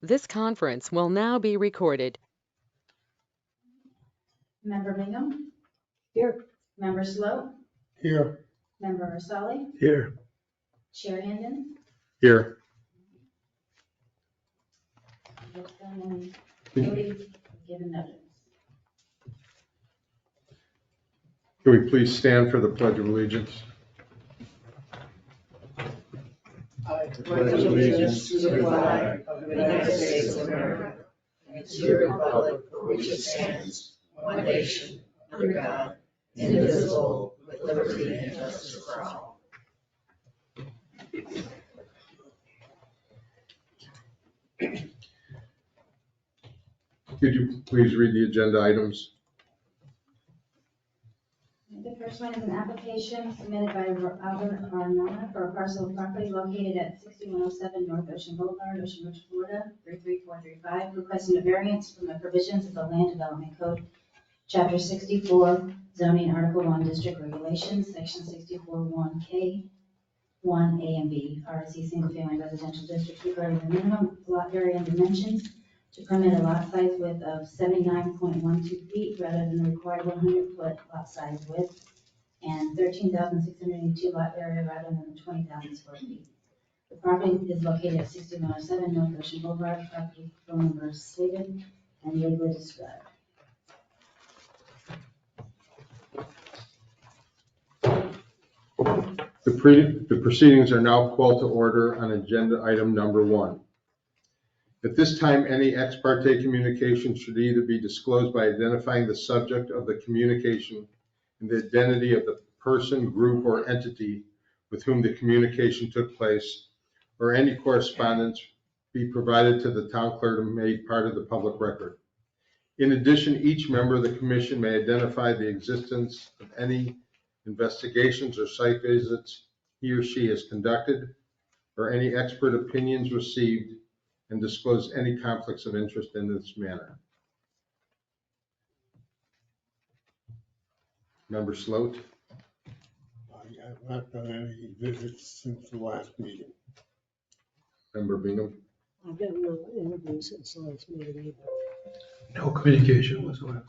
This conference will now be recorded. Member Bingham? Here. Member Sloat? Here. Member Rosali? Here. Chair Handen? Here. With them and Cody given notice. Can we please stand for the Pledge of Allegiance? I pledge allegiance to the flag of the United States of America and to the republic for which it stands, one nation, under God, indivisible, with liberty and justice for all. Could you please read the agenda items? The first one is an application submitted by Albert Arnona for a parcel of property located at 6107 North Ocean Boulevard, Ocean Ridge, Florida, 33435, requesting a variance from the provisions of the Land Development Code, Chapter 64, Zoning Article 1, District Regulations, Section 64(1)K, 1A and B, RSC Single Family Residential District regarding the minimum lot area and dimensions to permit a lot size width of 79.12 feet rather than the required 100-foot lot size width, and 13,682 lot area rather than the 20,000 square feet. The property is located at 6107 North Ocean Boulevard. Property phone number is stated and legally described. The proceedings are now called to order on agenda item number 1. At this time, any ex parte communication should either be disclosed by identifying the subject of the communication and the identity of the person, group, or entity with whom the communication took place, or any correspondence be provided to the town clerk and made part of the public record. In addition, each member of the commission may identify the existence of any investigations or site visits he or she has conducted, or any expert opinions received, and disclose any conflicts of interest in this manner. Member Sloat? I have not done any visits since the last meeting. Member Bingham? I've got no interviews since the last meeting either. No communication whatsoever.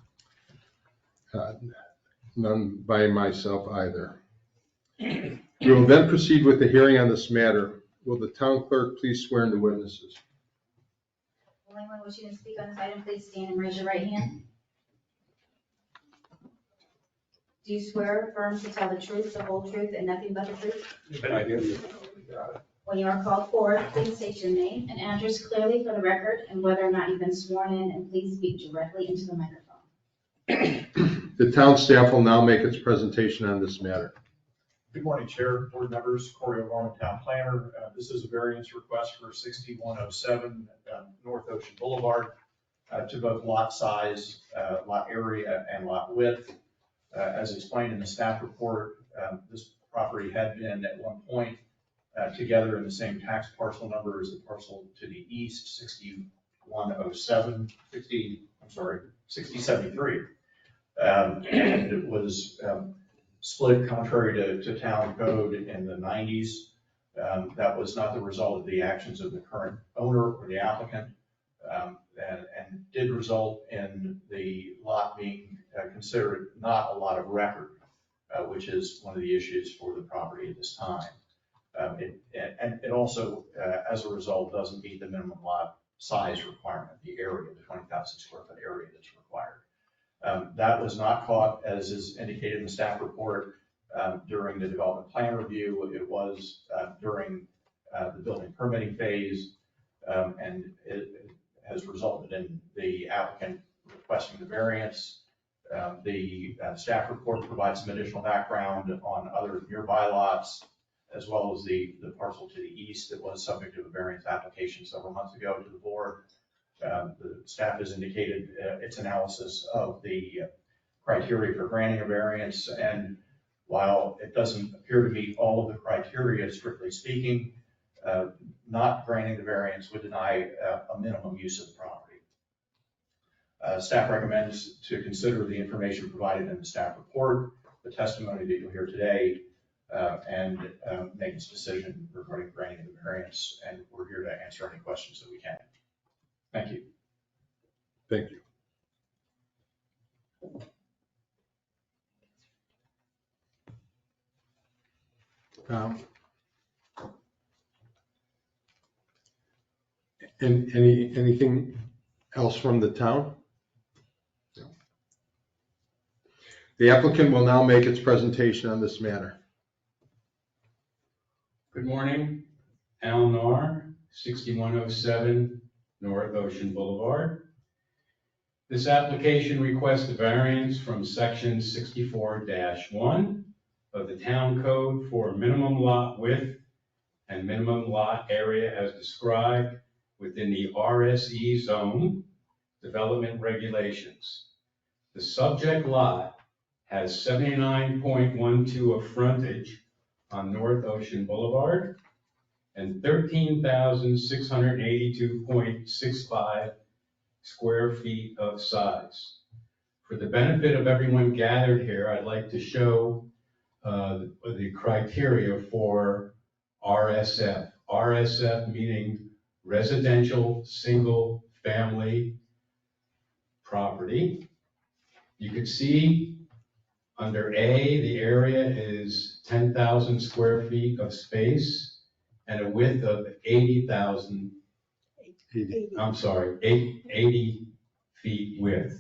None by myself either. We will then proceed with the hearing on this matter. Will the town clerk please swear in the witnesses? Will anyone wishing to speak on this item, please stand and raise your right hand. Do you swear or affirm to tell the truth, the whole truth, and nothing but the truth? I do. When you are called forward, please state your name and address clearly for the record and whether or not you've been sworn in, and please speak directly into the microphone. The town staff will now make its presentation on this matter. Good morning, Chair, board members, Corey O'Gorman, Town Planner. This is a variance request for 6107 North Ocean Boulevard to both lot size, lot area, and lot width. As explained in the staff report, this property had been at one point together in the same tax parcel number as the parcel to the east, 6073. And it was split contrary to town code in the 90s. That was not the result of the actions of the current owner or the applicant, and did result in the lot being considered not a lot of record, which is one of the issues for the property at this time. It also, as a result, doesn't meet the minimum lot size requirement, the area, the 20,000 square foot area that's required. That was not caught, as is indicated in the staff report, during the development plan review. It was during the building permitting phase, and it has resulted in the applicant requesting the variance. The staff report provides some additional background on other nearby lots, as well as the parcel to the east that was subject to a variance application several months ago to the board. The staff has indicated its analysis of the criteria for granting a variance, and while it doesn't appear to meet all of the criteria, strictly speaking, not granting the variance would deny a minimum use of the property. Staff recommends to consider the information provided in the staff report, the testimony that you'll hear today, and make its decision regarding granting the variance, and we're here to answer any questions that we can. Thank you. Thank you. And anything else from the town? No. The applicant will now make its presentation on this matter. Good morning, Al Nar, 6107 North Ocean Boulevard. This application requests a variance from section 64-1 of the town code for minimum lot width and minimum lot area as described within the RSE zone development regulations. The subject lot has 79.12 of frontage on North Ocean Boulevard and 13,682.65 square feet of size. For the benefit of everyone gathered here, I'd like to show the criteria for RSF. RSF meaning residential single family property. You could see under A, the area is 10,000 square feet of space and a width of 80 feet width.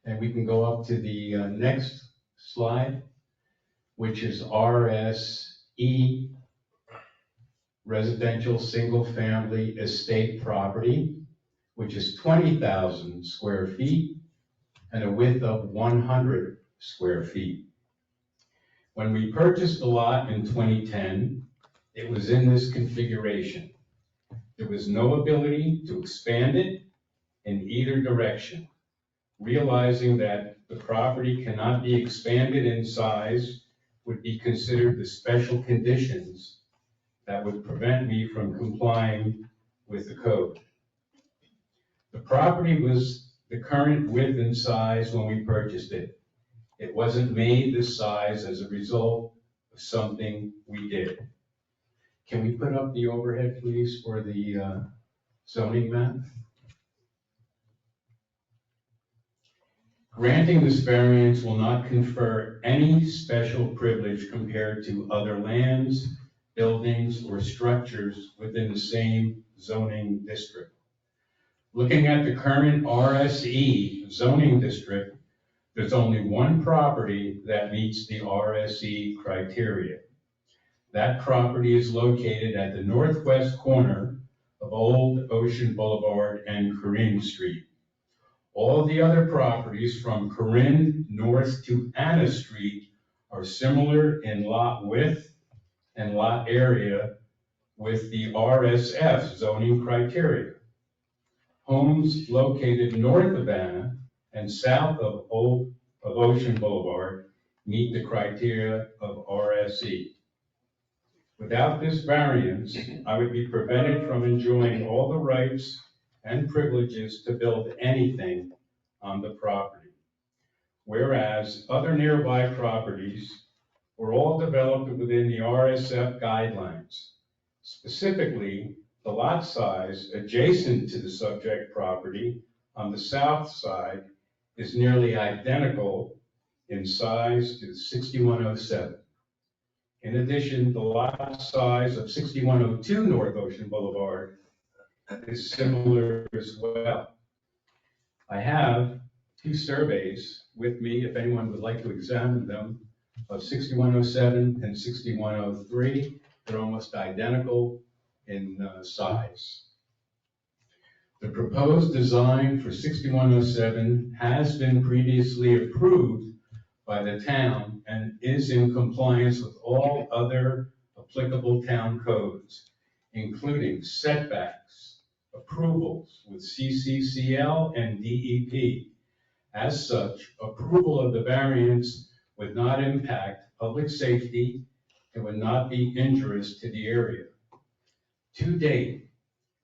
And we can go up to the next slide, which is RSE, residential single family estate property, which is 20,000 square feet and a width of 100 square feet. When we purchased the lot in 2010, it was in this configuration. There was no ability to expand it in either direction. Realizing that the property cannot be expanded in size would be considered the special conditions that would prevent me from complying with the code. The property was the current width and size when we purchased it. It wasn't made this size as a result of something we did. Can we put up the overhead, please, for the zoning map? Granting this variance will not confer any special privilege compared to other lands, buildings, or structures within the same zoning district. Looking at the current RSE zoning district, there's only one property that meets the RSE criteria. That property is located at the northwest corner of Old Ocean Boulevard and Corinne Street. All the other properties from Corinne north to Anna Street are similar in lot width and lot area with the RSF zoning criteria. Homes located north of Anna and south of Ocean Boulevard meet the criteria of RSE. Without this variance, I would be prevented from enjoying all the rights and privileges to build anything on the property. Whereas other nearby properties were all developed within the RSF guidelines. Specifically, the lot size adjacent to the subject property on the south side is nearly identical in size to 6107. In addition, the lot size of 6102 North Ocean Boulevard is similar as well. I have two surveys with me, if anyone would like to examine them, of 6107 and 6103. They're almost identical in size. The proposed design for 6107 has been previously approved by the town and is in compliance with all other applicable town codes, including setbacks, approvals with CCCL and DEP. As such, approval of the variance would not impact public safety and would not be injurious to the area. To date,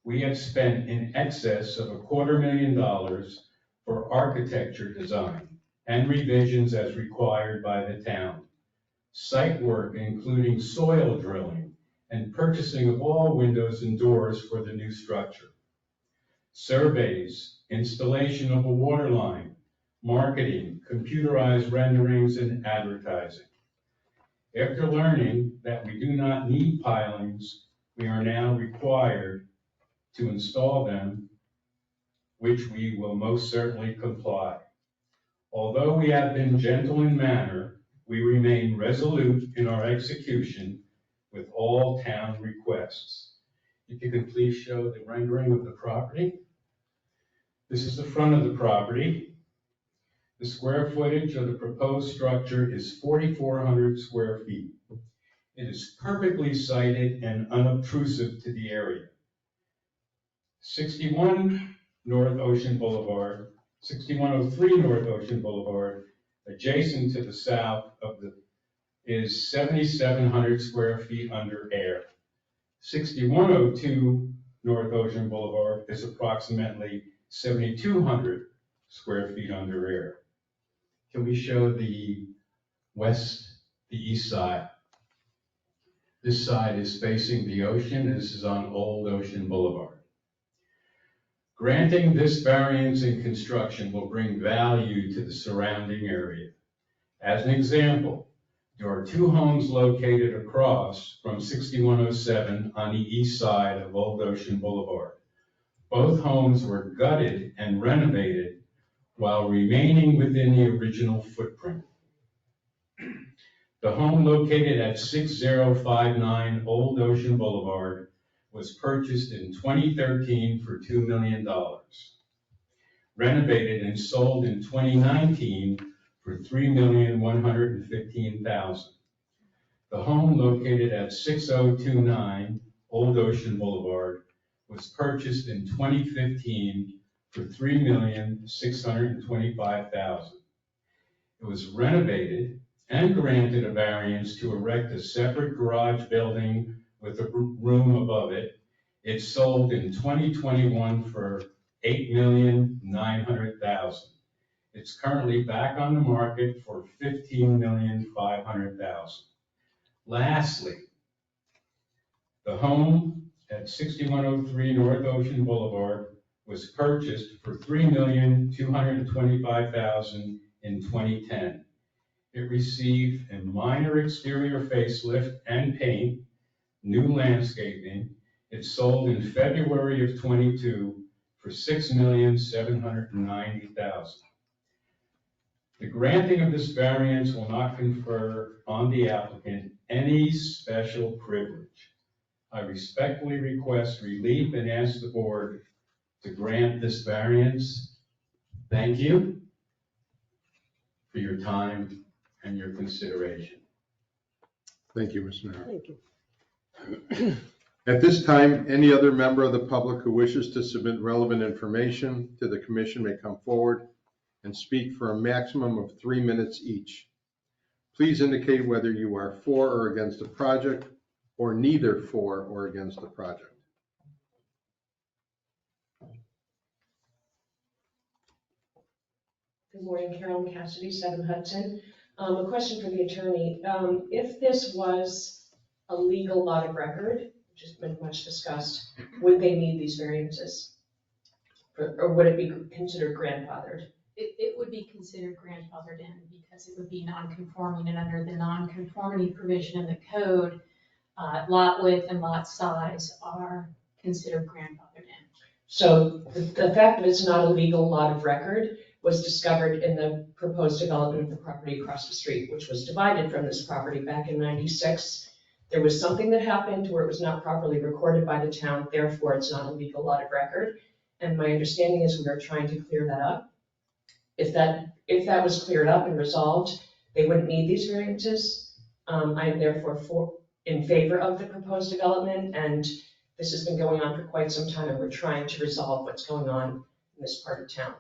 we have spent in excess of $250,000 for architecture design and revisions as required by the town. Site work, including soil drilling and purchasing of all windows and doors for the new structure. surveys, installation of a water line, marketing, computerized renderings, and advertising. After learning that we do not need pilings, we are now required to install them, which we will most certainly comply. Although we have been gentle in manner, we remain resolute in our execution with all town requests. If you could please show the rendering of the property. This is the front of the property. The square footage of the proposed structure is 4,400 square feet. It is perfectly sited and unobtrusive to the area. 61 North Ocean Boulevard, 6103 North Ocean Boulevard, adjacent to the south of the, is 7,700 square feet under air. 6102 North Ocean Boulevard is approximately 7,200 square feet under air. Can we show the east side? This side is facing the ocean. This is on Old Ocean Boulevard. Granting this variance in construction will bring value to the surrounding area. As an example, there are 2 homes located across from 6107 on the east side of Old Ocean Boulevard. Both homes were gutted and renovated while remaining within the original footprint. The home located at 6059 Old Ocean Boulevard was purchased in 2013 for $2 million. Renovated and sold in 2019 for $3,115,000. The home located at 6029 Old Ocean Boulevard was purchased in 2015 for $3,625,000. It was renovated and granted a variance to erect a separate garage building with a room above it. It sold in 2021 for $8,900,000. It's currently back on the market for $15,500,000. Lastly, the home at 6103 North Ocean Boulevard was purchased for $3,225,000 in 2010. It received a minor exterior facelift and paint, new landscaping. It sold in February of 22 for $6,790,000. The granting of this variance will not confer on the applicant any special privilege. I respectfully request relief and ask the board to grant this variance. Thank you for your time and your consideration. Thank you, Mr. Mayor. Thank you. At this time, any other member of the public who wishes to submit relevant information to the commission may come forward and speak for a maximum of 3 minutes each. Please indicate whether you are for or against the project or neither for or against the project. Good morning, Carolyn Cassidy, 7 Hudson. A question for the attorney. If this was a legal lot of record, which has been much discussed, would they need these variances? Or would it be considered grandfathered? It would be considered grandfathered in because it would be non-conforming, and under the non-conformity provision in the code, lot width and lot size are considered grandfathered in. So the fact that it's not a legal lot of record was discovered in the proposed development of the property across the street, which was divided from this property back in '96. There was something that happened where it was not properly recorded by the town, therefore it's not a legal lot of record. And my understanding is we are trying to clear that up. If that was cleared up and resolved, they wouldn't need these variances. I am therefore in favor of the proposed development, and this has been going on for quite some time, and we're trying to resolve what's going on in this part of town.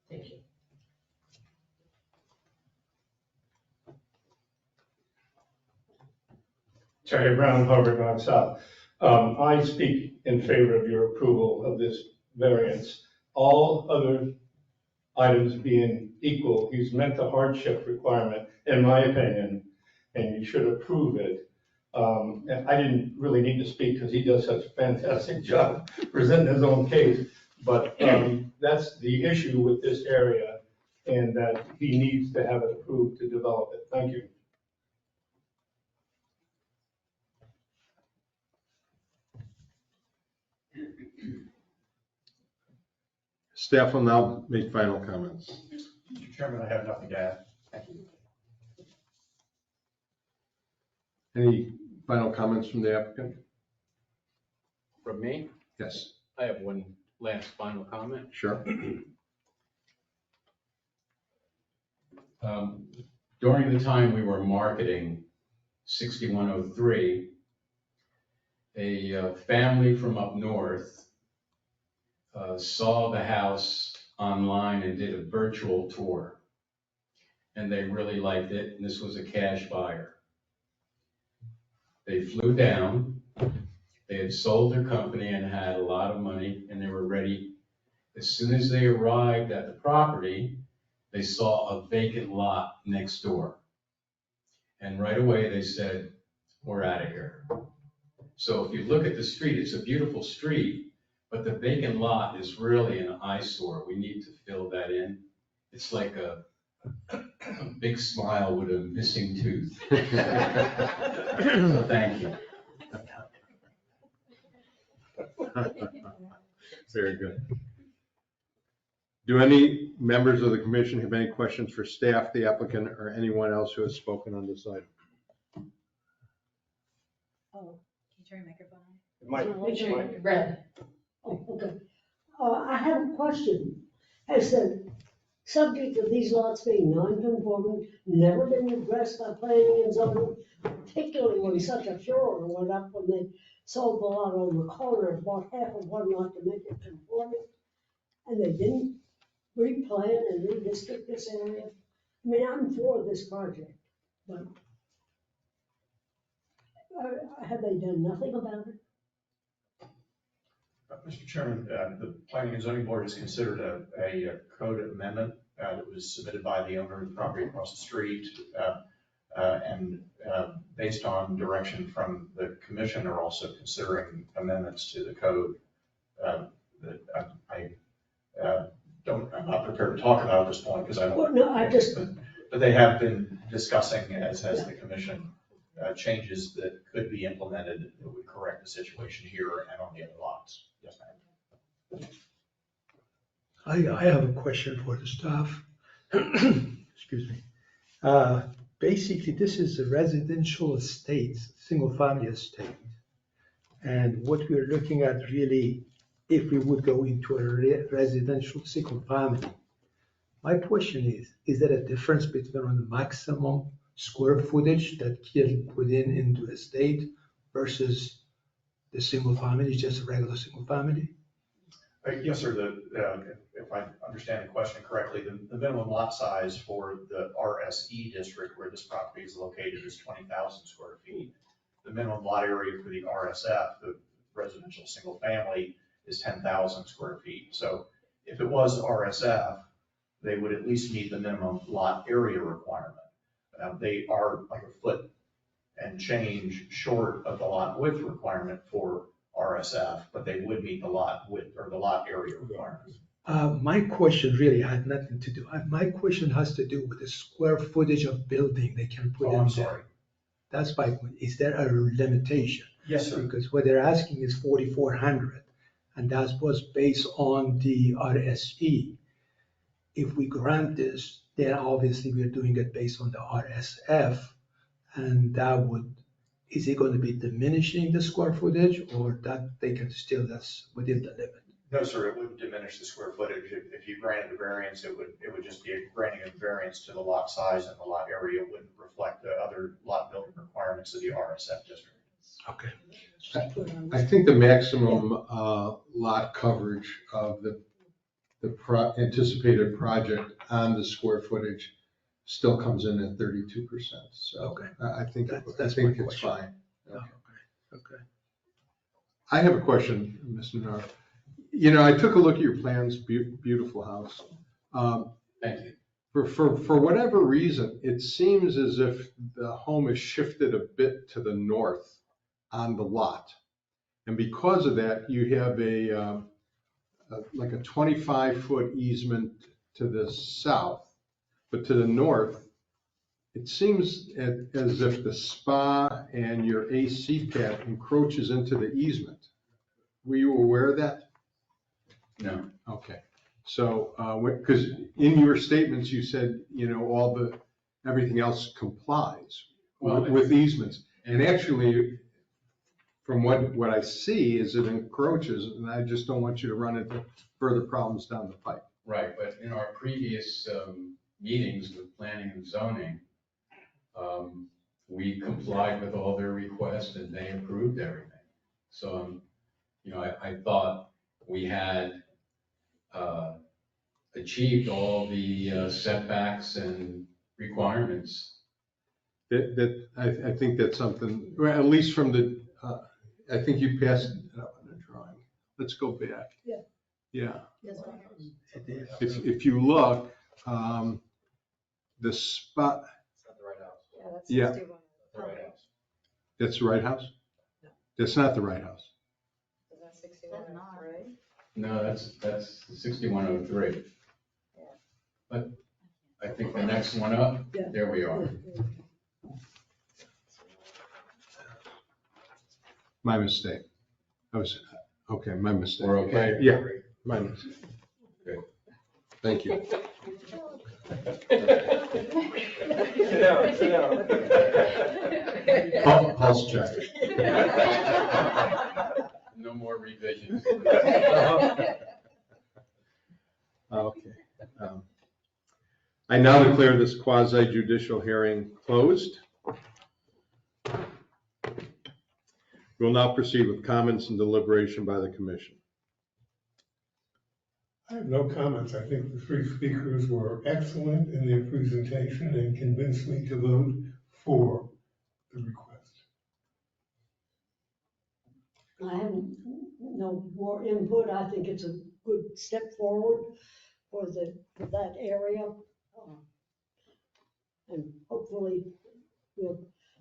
Thank you. Terry Brown, Harvard Rock South. I speak in favor of your approval of this variance. All other items being equal, he's met the hardship requirement, in my opinion, and you should approve it. And I didn't really need to speak because he does such a fantastic job presenting his own case. But that's the issue with this area, and that he needs to have it approved to develop it. Thank you. Staff will now make final comments. Mr. Chairman, I have nothing to add. Thank you. Any final comments from the applicant? From me, Yes, I have one last final comment. sure. During the time we were marketing 6103, a family from up north saw the house online and did a virtual tour. And they really liked it, and this was a cash buyer. They flew down, they had sold their company and had a lot of money, and they were ready. As soon as they arrived at the property, they saw a vacant lot next door. And right away they said, we're out of here. So if you look at the street, it's a beautiful street, but the vacant lot is really an eyesore. We need to fill that in. It's like a big smile with a missing tooth. So thank you. Very good. Do any members of the commission have any questions for staff, the applicant, or anyone else who has spoken on this item? Oh, can you turn your microphone on? Mike, Mike. Red. Oh, okay. I have a question. Has the subject of these lots being non-conforming never been addressed by planning and zoning? Particularly when such a furor went up when they sold the lot on the corner and bought half of one lot to make it conforming? And they didn't replan and redistrict this area? I mean, I'm for this project, but have they done nothing about it? Mr. Chairman, the Planning and Zoning Board has considered a code amendment that was submitted by the owner of the property across the street. And based on direction from the commission, are also considering amendments to the code that I'm not prepared to talk about at this point because I don't. Well, no, I just. But they have been discussing, as has the commission, changes that could be implemented that would correct the situation here and on the other lots. Yes, ma'am. I have a question for the staff. Excuse me. Basically, this is a residential estate, single-family estate. And what we're looking at really, if we would go into a residential single-family, my question is there a difference between the maximum square footage that can put into a state versus the single family, just a regular single family? Yes, sir. If I understand the question correctly, the minimum lot size for the RSE district where this property is located is 20,000 square feet. The minimum lot area for the RSF, the residential single family, is 10,000 square feet. So if it was RSF, they would at least meet the minimum lot area requirement. They are like a foot and change short of the lot width requirement for RSF, but they would meet the lot width or the lot area requirement. My question really had nothing to do. My question has to do with the square footage of building they can put in Oh, I'm there. sorry. That's my point. Is there a limitation? Yes, sir. Because what they're asking is 4,400, and that was based on the RSE. If we grant this, then obviously we're doing it based on the RSF, and that would, is it going to be diminishing the square footage, or that they can still, that's within the limit? No, sir, it wouldn't diminish the square footage. If you granted a variance, it would just be a granting of variance to the lot size and the lot area. It wouldn't reflect the other lot building requirements of the RSF district. Okay. I think the maximum lot coverage of the anticipated project on the square footage still comes in at 32%. So Okay. I think That's it's my question. fine. Okay. I have a question, Mr. Nar. You know, I took a look at your plans, beautiful house. Thank you. For whatever reason, it seems as if the home is shifted a bit to the north on the lot. And because of that, you have like a 25-foot easement to the south, but to the north, it seems as if the spa and your AC pad encroaches into the easement. Were you aware of that? No. Okay. So, because in your statements, you said, everything else complies with easements. And actually, from what I see is it encroaches, and I just don't want you to run into further problems down the pipe. Right, but in our previous meetings with planning and zoning, we complied with all their requests and they approved everything. So, I thought we had achieved all the setbacks and requirements. I think that's something, well, at least from the, I think you passed it up on the drawing. Let's go back. Yeah. Yeah. Yes, It is. If you look, the spot, yeah, Yeah. that's 61. The right house. that's the right house? That's not the right house. Is that 61, right? No, that's 6103. Yeah. But I think the next one up, Yeah. there we are. My mistake. Okay, my mistake. We're okay? Yeah, my mistake. Good. Thank you. Sit down. Pulse check. No more revisions. Okay. I now declare this quasi judicial hearing closed. We'll now proceed with comments and deliberation by the commission. I have no comments. I think the three speakers were excellent in their presentation and convinced me to vote for the request. I have no more input. I think it's a good step forward for that area. And hopefully we'll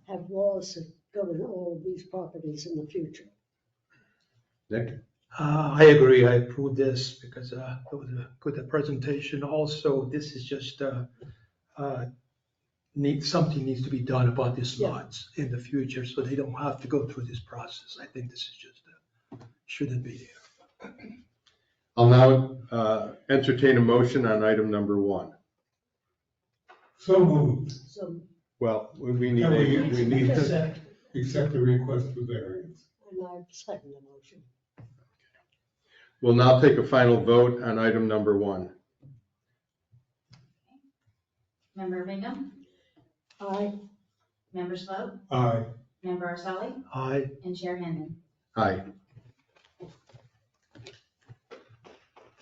have laws that govern all of these properties in the future. Nick? I agree. I approve this because it was a good presentation. Also, this is just something needs to be done about these Yeah. lots in the future, so they don't have to go through this process. I think this is just shouldn't be there. I'll now entertain a motion on item number 1. So moved. So, Well, we need, And we need, accept the request for variance. and I second the motion. we'll now take a final vote on item number 1. Member Bingham, Aye. Member Sloat, Aye. Member Arceli, Aye. and Chair Henry. Aye.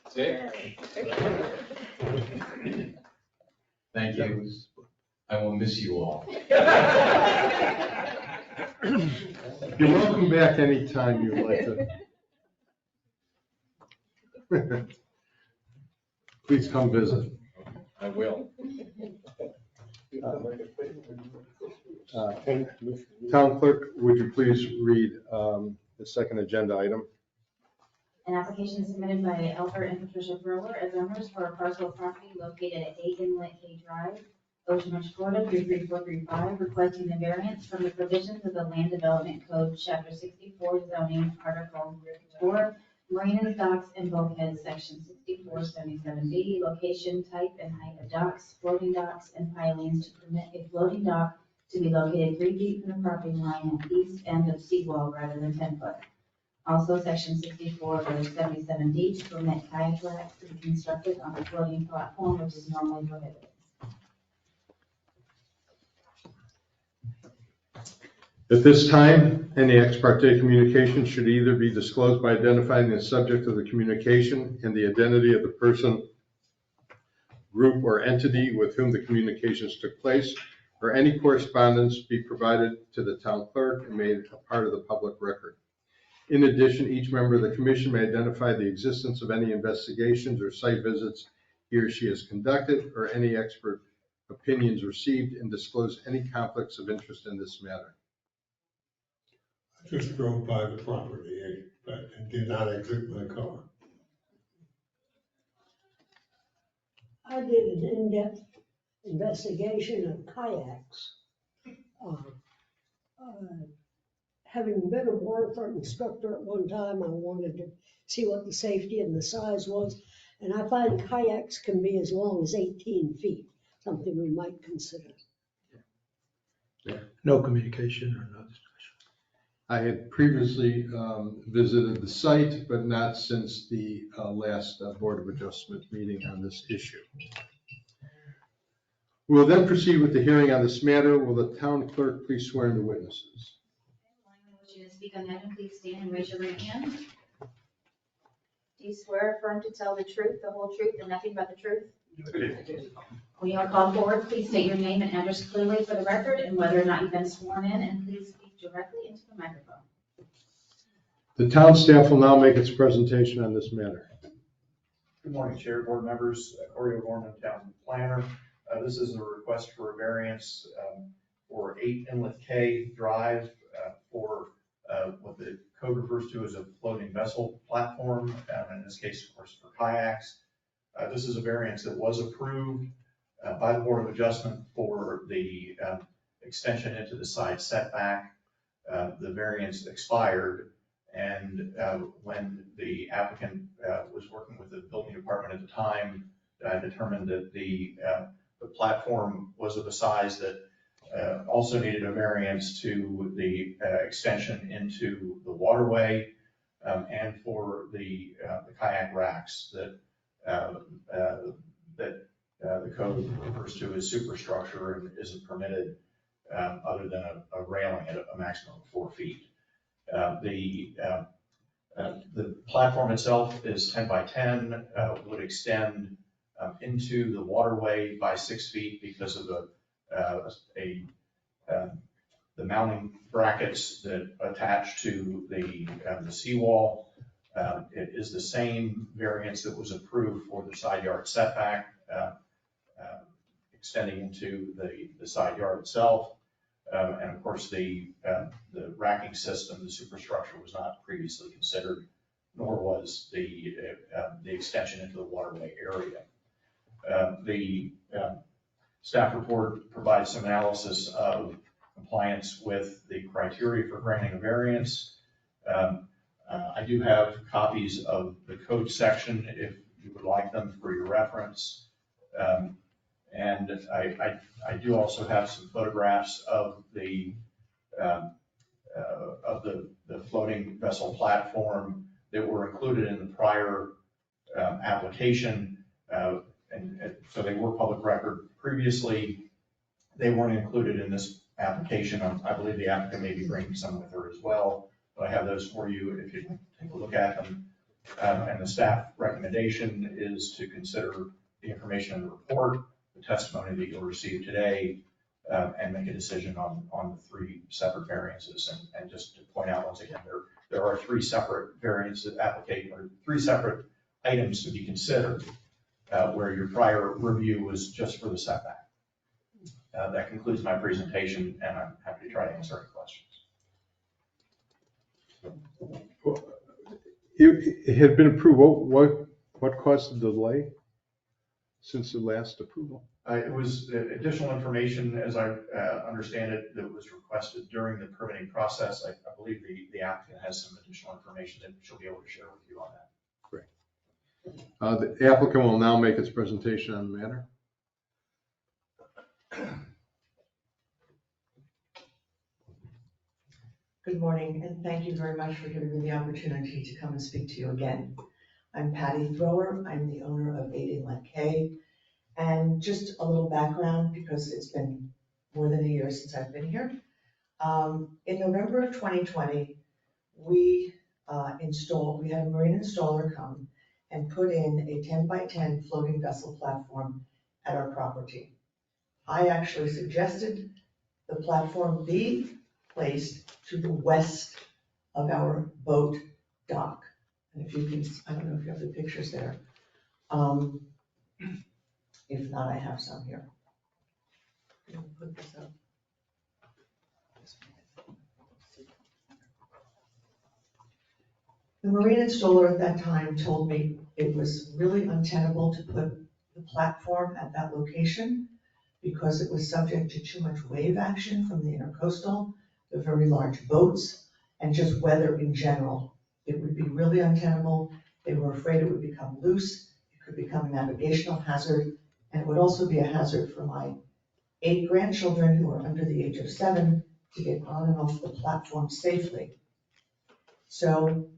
That's it. Thank you. I will miss you all. You're welcome back anytime you'd like to. Please come visit. I will. Town clerk, would you please read the second agenda item? An application submitted by Albert and Patricia Furler as owners for a parcel of property located at 8 Inlet Hay Drive, Ocean Ridge, Florida, 33435, requesting the variance from the provisions of the Land Development Code, Chapter 64, zoning, Article 4, Marinas, docks, and bulkheads, Section 6477B, location, type, and height of docks, floating docks, and pilings to permit a floating dock to be located 3 feet from the property line at east end of seawall rather than 10 foot. Also, Section 6477D to permit kayak racks to be constructed on a floating platform which is normally prohibited. At this time, any ex parte communication should either be disclosed by identifying the subject of the communication and the identity of the person, group, or entity with whom the communications took place, or any correspondence be provided to the town clerk and made a part of the public record. In addition, each member of the commission may identify the existence of any investigations or site visits he or she has conducted, or any expert opinions received, and disclose any conflicts of interest in this matter. I just drove by the property and did not exit my car. I did an in-depth investigation of kayaks. Having been a waterfront instructor at one time, I wanted to see what the safety and the size was. And I find kayaks can be as long as 18 feet, something we might consider. No communication or no discussion. I had previously visited the site, but not since the last Board of Adjustment meeting on this issue. We will then proceed with the hearing on this matter. Will the town clerk please swear in the witnesses? Anyone wishing to speak on the item, please stand and raise your right hand. Do you swear or affirm to tell the truth, the whole truth, and nothing but the truth? When you are called forward, please state your name and address clearly for the record and whether or not you've been sworn in, and please speak directly into the microphone. The town staff will now make its presentation on this matter. Good morning, Chair, board members. Corey O'Gorman, Town Planner. This is a request for a variance for 8 Inlet K Drive for what the code refers to as a floating vessel platform, in this case, of course, for kayaks. This is a variance that was approved by the Board of Adjustment for the extension into the side setback. The variance expired, and when the applicant was working with the building department at the time, determined that the platform was of a size that also needed a variance to the extension into the waterway and for the kayak racks that the code refers to as superstructure and isn't permitted other than a railing at a maximum of 4 feet. The platform itself is 10 by 10, would extend into the waterway by 6 feet because of the mounting brackets that attach to the seawall. It is the same variance that was approved for the side yard setback, extending into the side yard itself. And of course, the racking system, the superstructure, was not previously considered, nor was the extension into the waterway area. The staff report provides some analysis of compliance with the criteria for granting a variance. I do have copies of the code section if you would like them for your reference. And I do also have some photographs of the floating vessel platform that were included in the prior application. And so they were public record previously. They weren't included in this application. I believe the applicant may be bringing some with her as well, but I have those for you if you'd like to take a look at them. And the staff recommendation is to consider the information in the report, the testimony that you'll receive today, and make a decision on the 3 separate variances. And just to point out once again, there are 3 separate variances application, or 3 separate items to be considered, where your prior review was just for the setback. That concludes my presentation, and I'm happy to try to answer any questions. It had been approved. What caused the delay since the last approval? It was additional information, as I understand it, that was requested during the permitting process. I believe the applicant has some additional information that she'll be able to share with you on that. Great. The applicant will now make its presentation on the matter. Good morning, and thank you very much for giving me the opportunity to come and speak to you again. I'm Patty Thrower. I'm the owner of 8 Inlet K. And just a little background, because it's been more than a year since I've been here. In November of 2020, we had a marine installer come and put in a 10 by 10 floating vessel platform at our property. I actually suggested the platform be placed to the west of our boat dock. And if you can, I don't know if you have the pictures there. If not, I have some here. I'll put this up. The marine installer at that time told me it was really untenable to put the platform at that location because it was subject to too much wave action from the intercoastal, the very large boats, and just weather in general. It would be really untenable. They were afraid it would become loose. It could become a navigational hazard, and it would also be a hazard for my 8 grandchildren who are under the age of 7 to get on and off the platform safely. So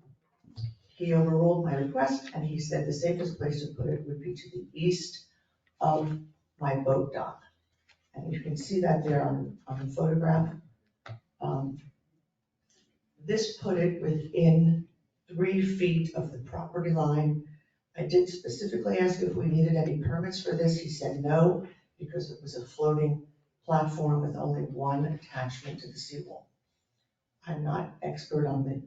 he overruled my request, and he said the safest place to put it would be to the east of my boat dock. And you can see that there on the photograph. This put it within 3 feet of the property line. I did specifically ask if we needed any permits for this. He said no, because it was a floating platform with only one attachment to the seawall. I'm not expert on the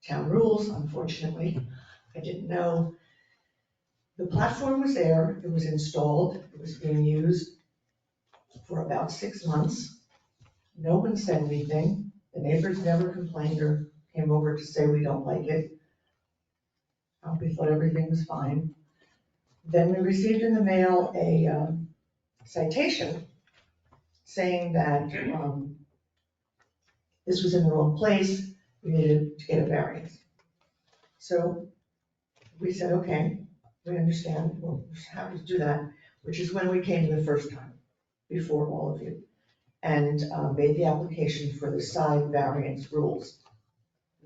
town rules, unfortunately. I didn't know. The platform was there, it was installed, it was being used for about 6 months. No one said anything. The neighbors never complained or came over to say we don't like it. We thought everything was fine. Then we received in the mail a citation saying that this was in the wrong place, we needed to get a variance. So we said, okay, we understand, we're happy to do that, which is when we came the first time, before all of you, and made the application for the side variance rules.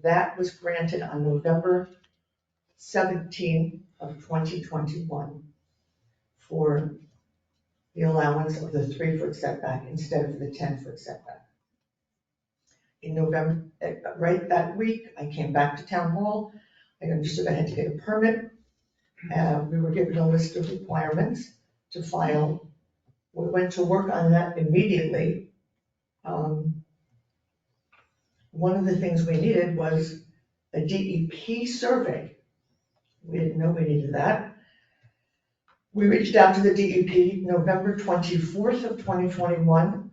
That was granted on November 17th of 2021 for the allowance of the 3-foot setback instead of the 10-foot setback. In November, right that week, I came back to town hall. I understood I had to get a permit. We were given a list of requirements to file. We went to work on that immediately. One of the things we needed was a DEP survey. We didn't know we needed that. We reached out to the DEP November 24th of 2021.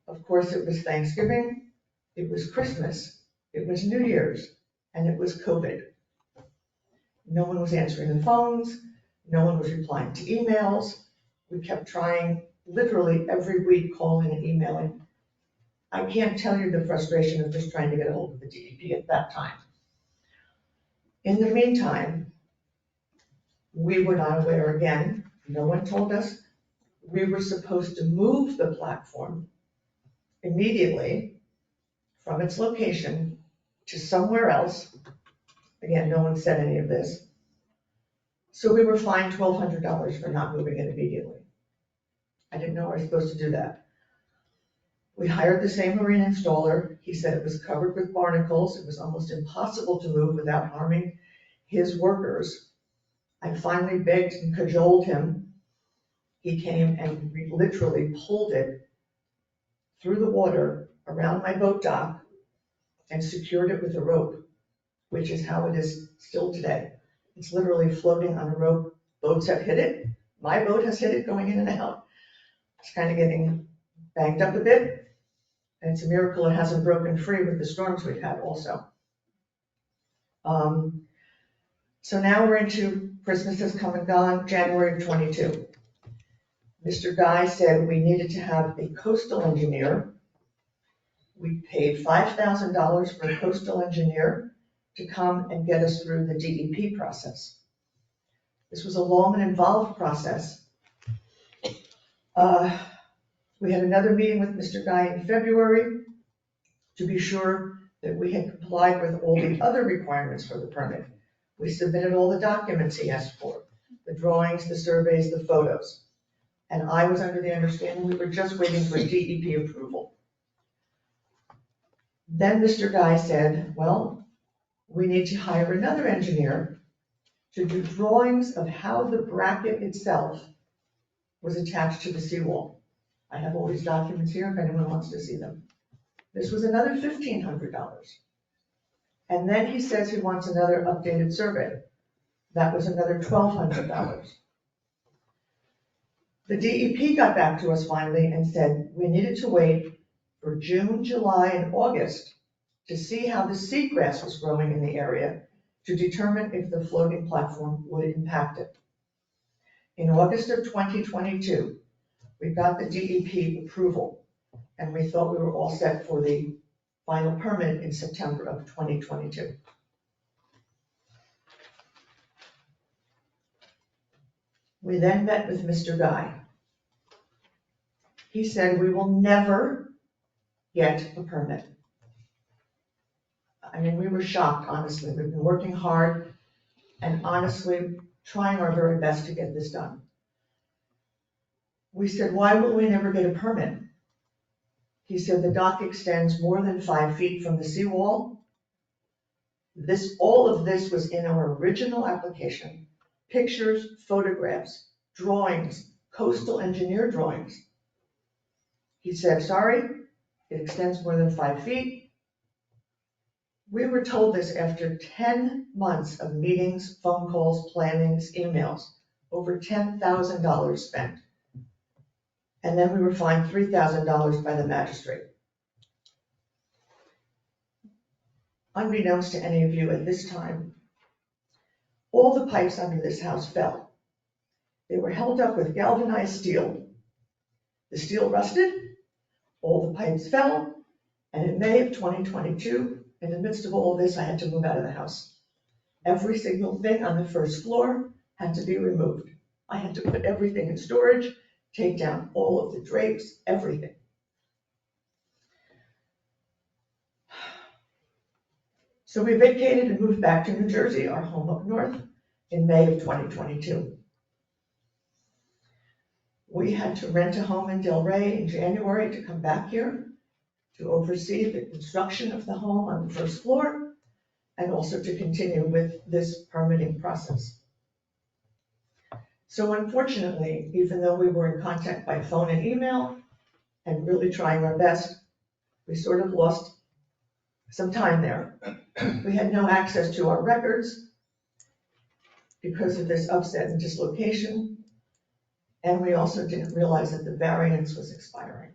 Of course, it was Thanksgiving, it was Christmas, it was New Year's, and it was COVID. No one was answering the phones, no one was replying to emails. We kept trying literally every week, calling and emailing. I can't tell you the frustration of just trying to get a hold of the DEP at that time. In the meantime, we were not aware again, no one told us. We were supposed to move the platform immediately from its location to somewhere else. Again, no one said any of this. So we were fined $1,200 for not moving it immediately. I didn't know I was supposed to do that. We hired the same marine installer. He said it was covered with barnacles. It was almost impossible to move without harming his workers. I finally begged and cajoled him. He came and literally pulled it through the water around my boat dock and secured it with a rope, which is how it is still today. It's literally floating on a rope. Boats have hit it. My boat has hit it going in and out. It's kind of getting banged up a bit. And it's a miracle it hasn't broken free with the storms we've had also. So now we're into Christmas has come and gone, January of 22. Mr. Guy said we needed to have a coastal engineer. We paid $5,000 for a coastal engineer to come and get us through the DEP process. This was a long and involved process. We had another meeting with Mr. Guy in February to be sure that we had complied with all the other requirements for the permit. We submitted all the documents he asked for, the drawings, the surveys, the photos. And I was under the understanding we were just waiting for DEP approval. Then Mr. Guy said, well, we need to hire another engineer to do drawings of how the bracket itself was attached to the seawall. I have all these documents here if anyone wants to see them. This was another $1,500. And then he says he wants another updated survey. That was another $1,200. The DEP got back to us finally and said we needed to wait for June, July, and August to see how the seagrass was growing in the area to determine if the floating platform would impact it. In August of 2022, we got the DEP approval, and we thought we were all set for the final permit in September of 2022. We then met with Mr. Guy. He said, we will never get a permit. I mean, we were shocked, honestly. We've been working hard and honestly trying our very best to get this done. We said, why will we never get a permit? He said, the dock extends more than 5 feet from the seawall. All of this was in our original application. Pictures, photographs, drawings, coastal engineer drawings. He said, sorry, it extends more than 5 feet. We were told this after 10 months of meetings, phone calls, plannings, emails, over $10,000 spent. And then we were fined $3,000 by the magistrate. Unbeknownst to any of you at this time, all the pipes under this house fell. They were held up with galvanized steel. The steel rusted, all the pipes fell, and in May of 2022, in the midst of all of this, I had to move out of the house. Every single thing on the first floor had to be removed. I had to put everything in storage, take down all of the drapes, everything. So we vacated and moved back to New Jersey, our home up north, in May of 2022. We had to rent a home in Delray in January to come back here to oversee the construction of the home on the first floor and also to continue with this permitting process. So unfortunately, even though we were in contact by phone and email and really trying our best, we sort of lost some time there. We had no access to our records because of this upset and dislocation, and we also didn't realize that the variance was expiring.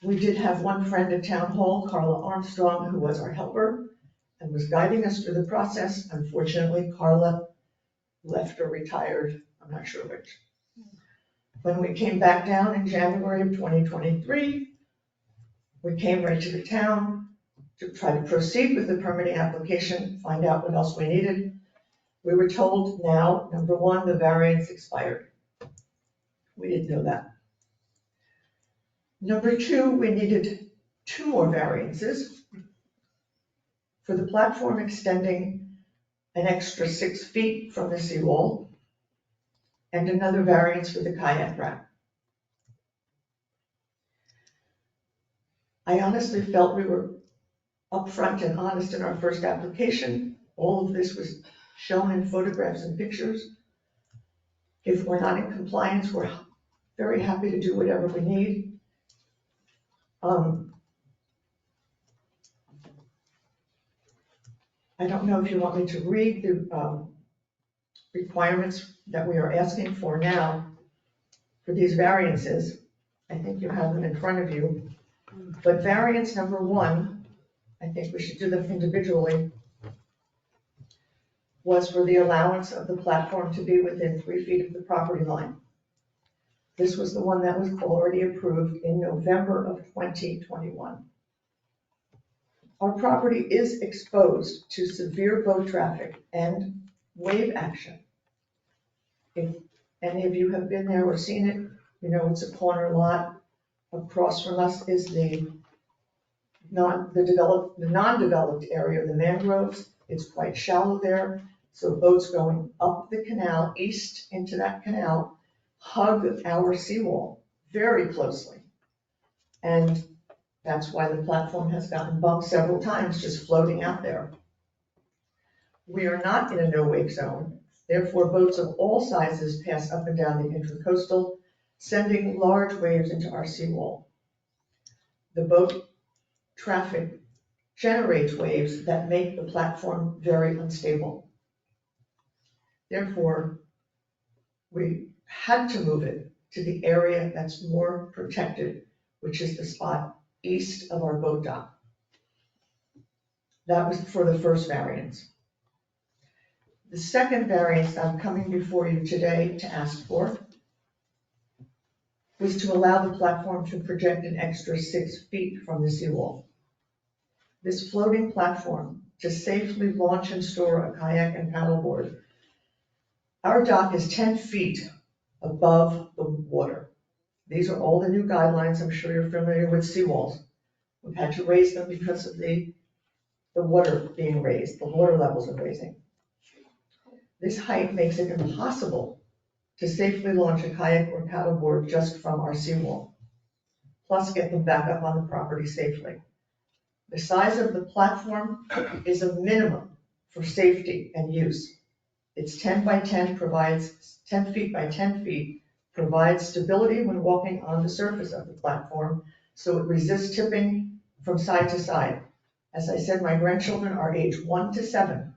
We did have one friend at Town Hall, Carla Armstrong, who was our helper and was guiding us through the process. Unfortunately, Carla left or retired, I'm not sure which. When we came back down in January of 2023, we came right to the town to try to proceed with the permitting application, find out what else we needed. We were told now, number one, the variance expired. We didn't know that. Number two, we needed 2 more variances for the platform extending an extra 6 feet from the seawall and another variance for the kayak rack. I honestly felt we were upfront and honest in our first application. All of this was shown in photographs and pictures. If we're not in compliance, we're very happy to do whatever we need. I don't know if you want me to read the requirements that we are asking for now for these variances. I think you have them in front of you. But variance number 1, I think we should do them individually, was for the allowance of the platform to be within 3 feet of the property line. This was the one that was already approved in November of 2021. Our property is exposed to severe boat traffic and wave action. If any of you have been there or seen it, you know it's a corner lot. Across from us is the non-developed area of the mangroves. It's quite shallow there, so boats going up the canal, east into that canal, hug our seawall very closely. And that's why the platform has gotten bumped several times just floating out there. We are not in a no-wake zone, therefore boats of all sizes pass up and down the intracoastal, sending large waves into our seawall. The boat traffic generates waves that make the platform very unstable. Therefore, we had to move it to the area that's more protected, which is the spot east of our boat dock. That was for the first variance. The second variance I'm coming before you today to ask for was to allow the platform to project an extra 6 feet from the seawall. This floating platform to safely launch and store a kayak and paddleboard. Our dock is 10 feet above the water. These are all the new guidelines. I'm sure you're familiar with seawalls. We've had to raise them because of the water being raised, the water levels are raising. This height makes it impossible to safely launch a kayak or paddleboard just from our seawall, plus get them back up on the property safely. The size of the platform is a minimum for safety and use. It's 10 by 10 provides 10 feet by 10 feet, provides stability when walking on the surface of the platform, so it resists tipping from side to side. As I said, my grandchildren are age 1 to 7.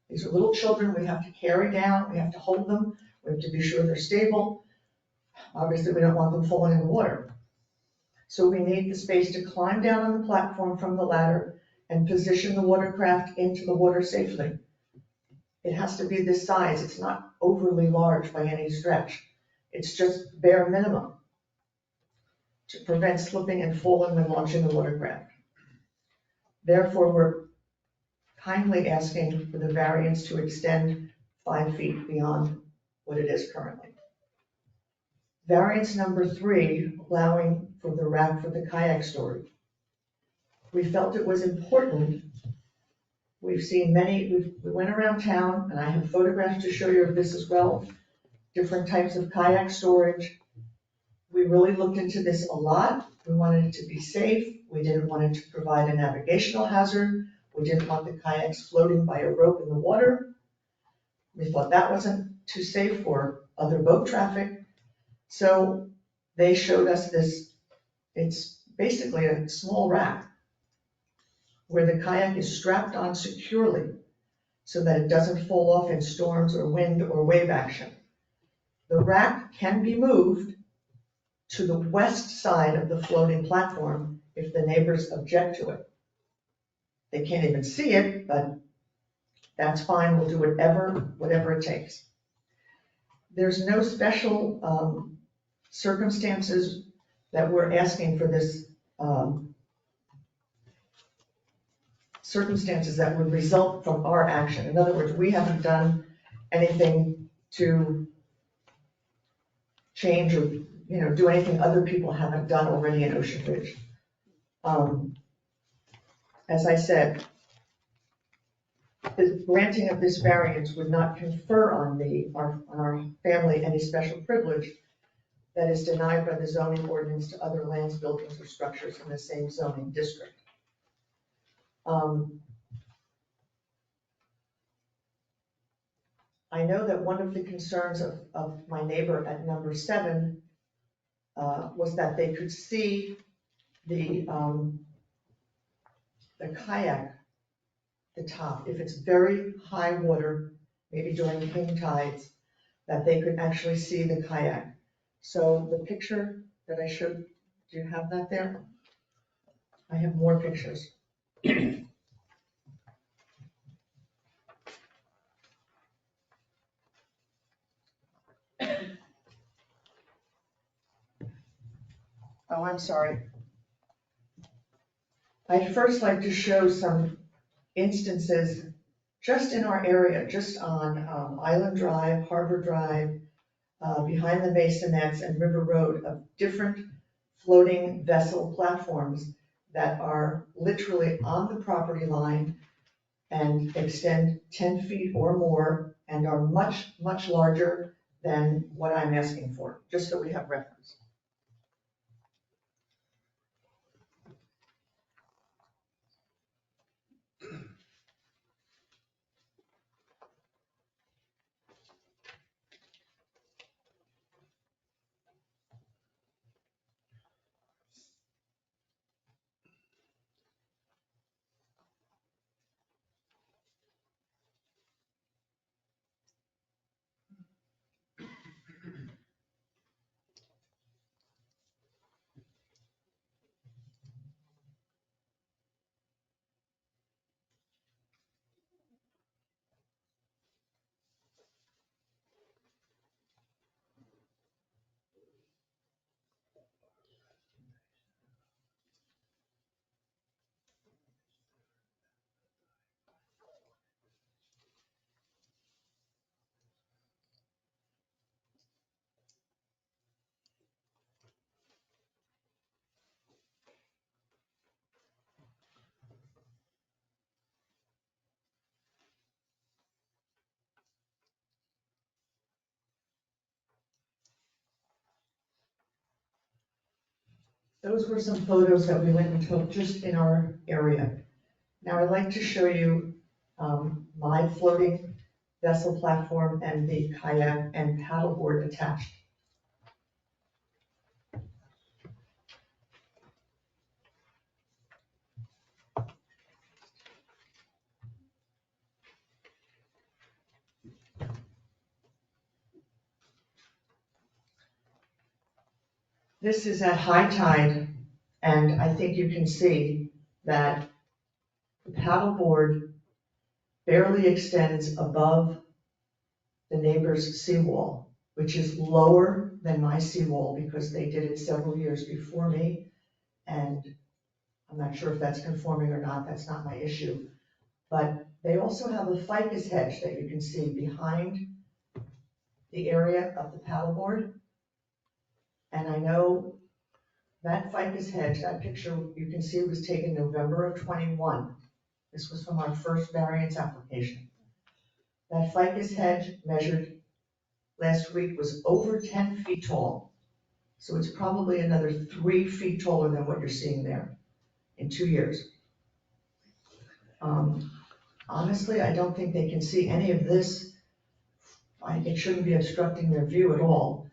These are little children we have to carry down, we have to hold them, we have to be sure they're stable. Obviously, we don't want them falling in the water. So we need the space to climb down on the platform from the ladder and position the watercraft into the water safely. It has to be this size, it's not overly large by any stretch. It's just bare minimum to prevent slipping and falling when launching the watercraft. Therefore, we're kindly asking for the variance to extend 5 feet beyond what it is currently. Variance number 3, allowing for the rack for the kayak storage. We felt it was important. We've seen we went around town, and I have photographs to show you of this as well, different types of kayak storage. We really looked into this a lot. We wanted it to be safe. We didn't want it to provide a navigational hazard. We didn't want the kayaks floating by a rope in the water. We thought that wasn't too safe for other boat traffic. So they showed us this, it's basically a small rack where the kayak is strapped on securely so that it doesn't fall off in storms or wind or wave action. The rack can be moved to the west side of the floating platform if the neighbors object to it. They can't even see it, but that's fine. We'll do whatever it takes. There's no special circumstances that we're asking for this, circumstances that would result from our action. In other words, we haven't done anything to change or do anything other people haven't done already in Ocean Ridge. As I said, the granting of this variance would not confer on our family any special privilege that is denied by the zoning ordinance to other lands, buildings, or structures in the same zoning district. I know that one of the concerns of my neighbor at number 7 was that they could see the kayak, the top, if it's very high water, maybe during king tides, that they could actually see the kayak. So the picture that I showed, do you have that there? I have more pictures. Oh, I'm sorry. I'd first like to show some instances just in our area, just on Island Drive, Harbor Drive, behind the Masonettes and River Road, of different floating vessel platforms that are literally on the property line and extend 10 feet or more and are much, much larger than what I'm asking for, just so we have reference. Those were some photos that we went and took just in our area. Now I'd like to show you my floating vessel platform and the kayak and paddleboard attached. This is at high tide, and I think you can see that the paddleboard barely extends above the neighbor's seawall, which is lower than my seawall because they did it several years before me. And I'm not sure if that's conforming or not, that's not my issue. But they also have a ficus hedge that you can see behind the area of the paddleboard. And I know that ficus hedge, that picture you can see was taken November of '21. This was from our first variance application. That ficus hedge measured last week was over 10 feet tall. So it's probably another 3 feet taller than what you're seeing there in 2 years. Honestly, I don't think they can see any of this. It shouldn't be obstructing their view at all.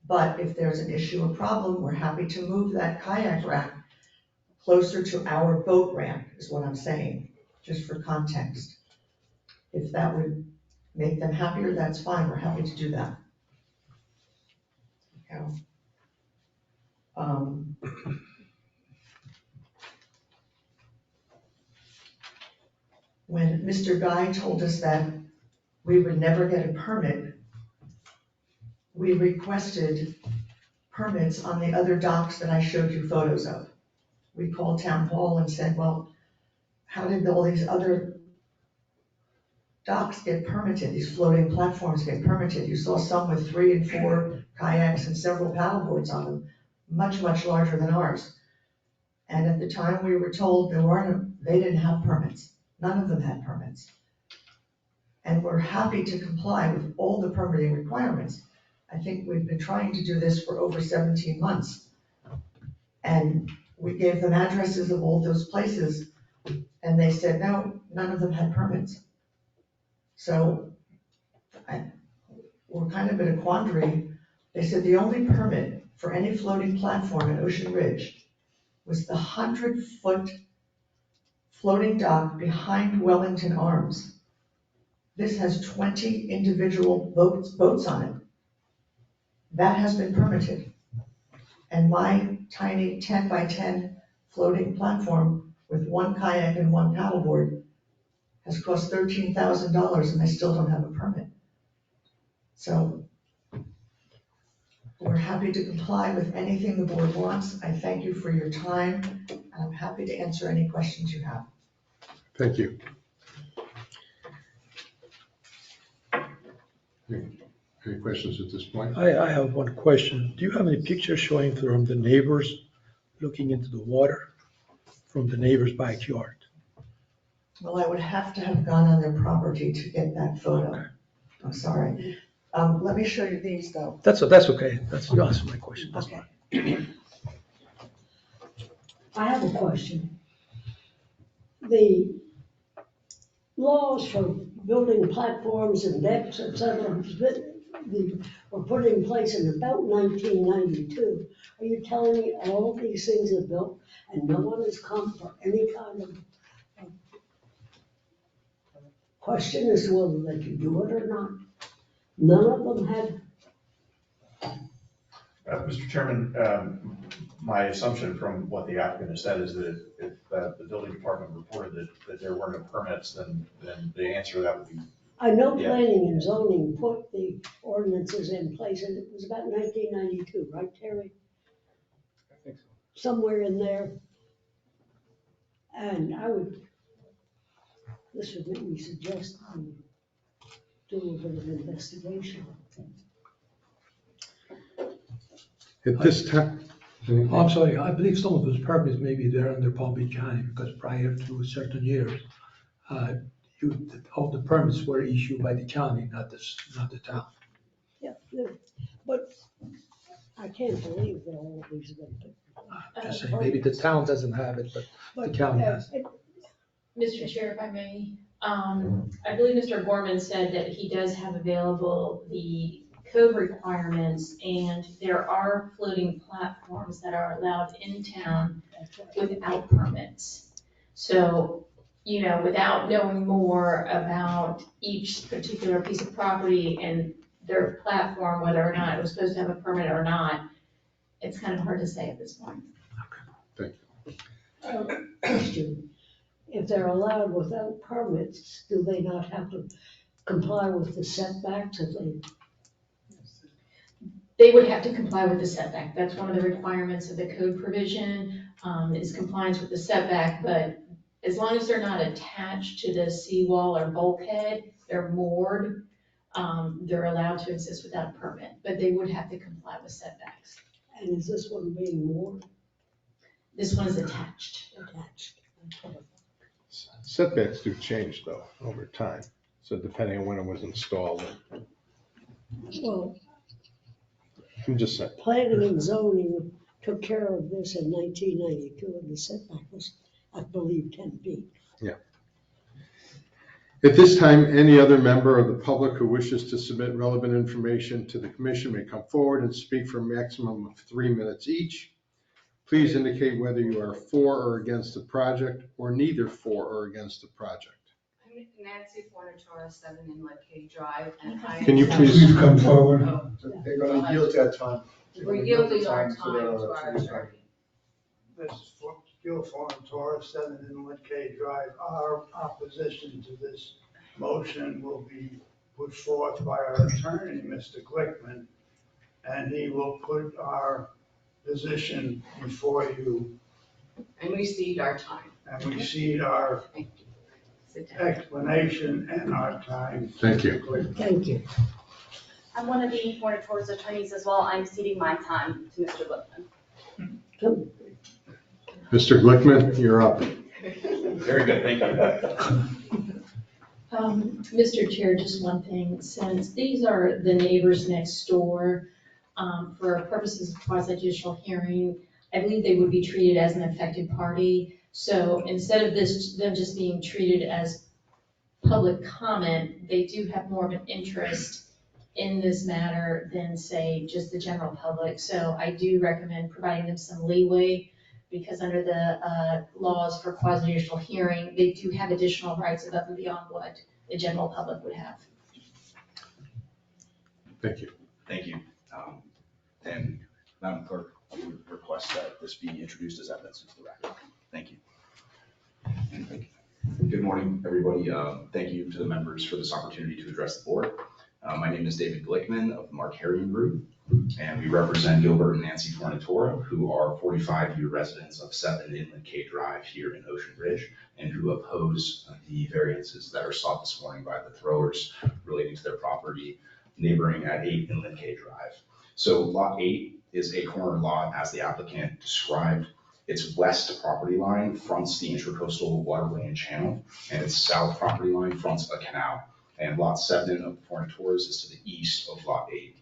But if there's an issue or problem, we're happy to move that kayak rack closer to our boat ramp, is what I'm saying, just for context. If that would make them happier, that's fine, we're happy to do that. Okay. When Mr. Guy told us that we would never get a permit, we requested permits on the other docks that I showed you photos of. We called town hall and said, well, how did all these other docks get permitted, these floating platforms get permitted? You saw some with 3 and 4 kayaks and several paddleboards on them, much, much larger than ours. And at the time we were told they didn't have permits. None of them had permits. And we're happy to comply with all the permitting requirements. I think we've been trying to do this for over 17 months. And we gave them addresses of all those places, and they said, no, none of them had permits. So we're kind of in a quandary. They said the only permit for any floating platform at Ocean Ridge was the 100-foot floating dock behind Wellington Arms. This has 20 individual boats on it. That has been permitted. And my tiny 10 by 10 floating platform with 1 kayak and 1 paddleboard has cost $13,000 and I still don't have a permit. So we're happy to comply with anything the board wants. I thank you for your time, and I'm happy to answer any questions you have. Thank you. Any questions at this point? I have one question. Do you have any pictures showing from the neighbors looking into the water from the neighbor's backyard? Well, I would have to have gone on their property to get that photo. I'm sorry. Let me show you these though. That's okay. You answered my question. That's Okay. fine. I have a question. The laws for building platforms and decks, et cetera, were put in place in about 1992. Are you telling me all these things are built and no one has come for any kind of question as to whether they can do it or not? None of them had. Mr. Chairman, my assumption from what the applicant has said is that if the building department reported that there weren't no permits, then the answer to that would be. I know Yeah. planning and zoning put the ordinances in place, and it was about 1992, right, Terry? I think so. Somewhere in there. And this would make me suggest we do a little bit of investigation. At this time, Oh, I'm sorry, I believe some of those permits may be there under Palm Beach County because prior to certain years, all the permits were issued by the county, not the town. Yeah, but I can't believe that all of these have been Just saying, maybe the town doesn't have it, but the county has. Mr. Chair, if I may, I believe Mr. Gorman said that he does have available the code requirements, and there are floating platforms that are allowed in town without permits. So, without knowing more about each particular piece of property and their platform, whether or not it was supposed to have a permit or not, it's kind of hard to say at this point. Question. If they're allowed without permits, do they not have to comply with the setbacks if they? They would have to comply with the setback. That's one of the requirements of the code provision, is compliance with the setback, but as long as they're not attached to the seawall or bulkhead, they're moored, they're allowed to exist without a permit, but they would have to comply with setbacks. And is this one being moored? This one is attached. Attached. Setbacks do change though, over time. So depending on when it was installed, Well, I'm just saying. planning and zoning took care of this in 1992, and the setback was, I believe, 10 feet. At this time, any other member of the public who wishes to submit relevant information to the commission may come forward and speak for a maximum of 3 minutes each. Please indicate whether you are for or against the project or neither for or against the project. I'm Nancy Fornatora, 7 Inlet K Drive, and I. Can you Please come forward. Oh, They're gonna yield that time. We're yielding our to time the- to our attorney. This is Gil Fornatora, 7 Inlet K Drive. Our opposition to this motion will be put forth by our attorney, Mr. Glickman, and he will put our position before you, And we cede our time. and we cede our Thank you. Sit down. explanation and our time. Thank you. Mr. Glickman. Thank you. I'm one of the Fornatora's attorneys as well. I'm ceding my time to Mr. Glickman. Come. Mr. Glickman, you're up. Very good, thank you. Mr. Chair, just one thing, since these are the neighbors next door, for purposes of quasi-judicial hearing, I believe they would be treated as an affected party. So instead of them just being treated as public comment, they do have more of an interest in this matter than, say, just the general public. So I do recommend providing them some leeway, because under the laws for quasi-judicial hearing, they do have additional rights above and beyond what the general public would have. Thank you. Thank you. And Madam Clerk, I would request that this be introduced as evidence into the record. Thank you. Good morning, everybody. Thank you to the members for this opportunity to address the board. My name is David Glickman of the Mark Harriman Group, and we represent Gilbert and Nancy Fornatora, who are 45-year residents of 7 Inlet K Drive here in Ocean Ridge, and who oppose the variances that are sought this morning by the throwers relating to their property neighboring at 8 Inlet K Drive. So Lot 8 is a corner lot as the applicant described. Its west property line fronts the Intracoastal Waterway and Channel, and its south property line fronts a canal. And Lot 7 of the Fornatoras is to the east of Lot 8.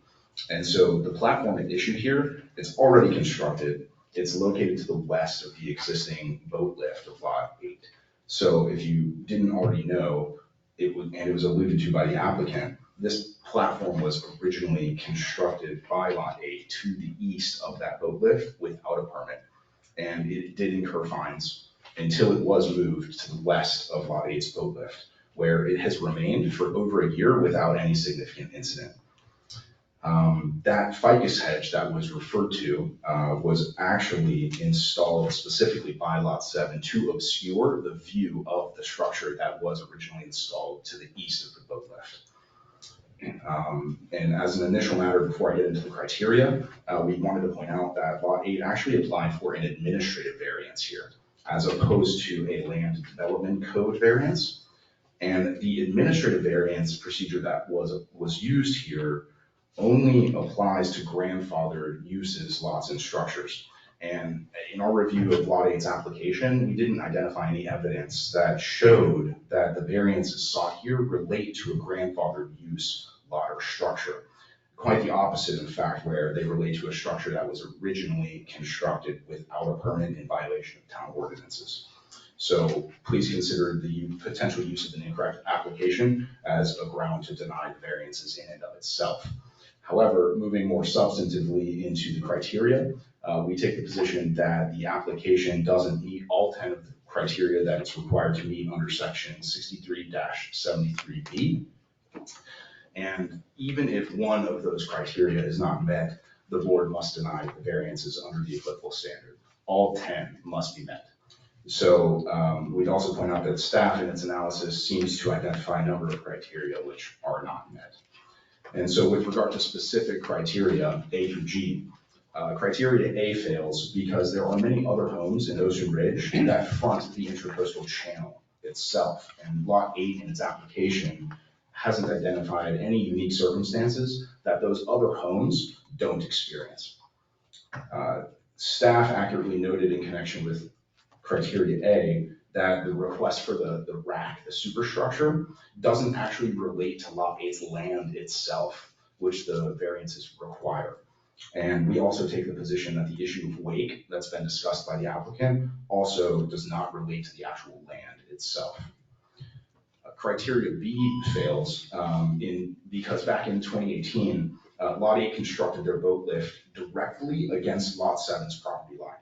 And so the platform at issue here, it's already constructed. It's located to the west of the existing boat lift of Lot 8. So if you didn't already know, it was alluded to by the applicant, this platform was originally constructed by Lot 8 to the east of that boat lift without a permit. And it did incur fines until it was moved to the west of Lot 8's boat lift, where it has remained for over a year without any significant incident. That ficus hedge that was referred to was actually installed specifically by Lot 7 to obscure the view of the structure that was originally installed to the east of the boat lift. And as an initial matter, before I get into the criteria, we wanted to point out that Lot 8 actually applied for an administrative variance here, as opposed to a land development code variance. And the administrative variance procedure that was used here only applies to grandfathered uses, lots, and structures. And in our review of Lot 8's application, we didn't identify any evidence that showed that the variances sought here relate to a grandfathered use, lot, or structure. quite the opposite, in fact, where they relate to a structure that was originally constructed without a permit in violation of town ordinances. So please consider the potential use of an incorrect application as a ground to deny the variances in and of itself. However, moving more substantively into the criteria, we take the position that the application doesn't meet all 10 of the criteria that it's required to meet under section 63-73B. And even if one of those criteria is not met, the board must deny the variances under the applicable standard. All 10 must be met. So we'd also point out that staff in its analysis seems to identify a number of criteria which are not met. And so with regard to specific criteria, A through G, criteria A fails because there are many other homes in Ocean Ridge that front the Intracoastal Channel itself. And Lot 8 in its application hasn't identified any unique circumstances that those other homes don't experience. Staff accurately noted in connection with criteria A that the request for the rack, the superstructure, doesn't actually relate to Lot 8's land itself, which the variances require. And we also take the position that the issue of wake that's been discussed by the applicant also does not relate to the actual land itself. Criteria B fails because back in 2018, Lot 8 constructed their boat lift directly against Lot 7's property line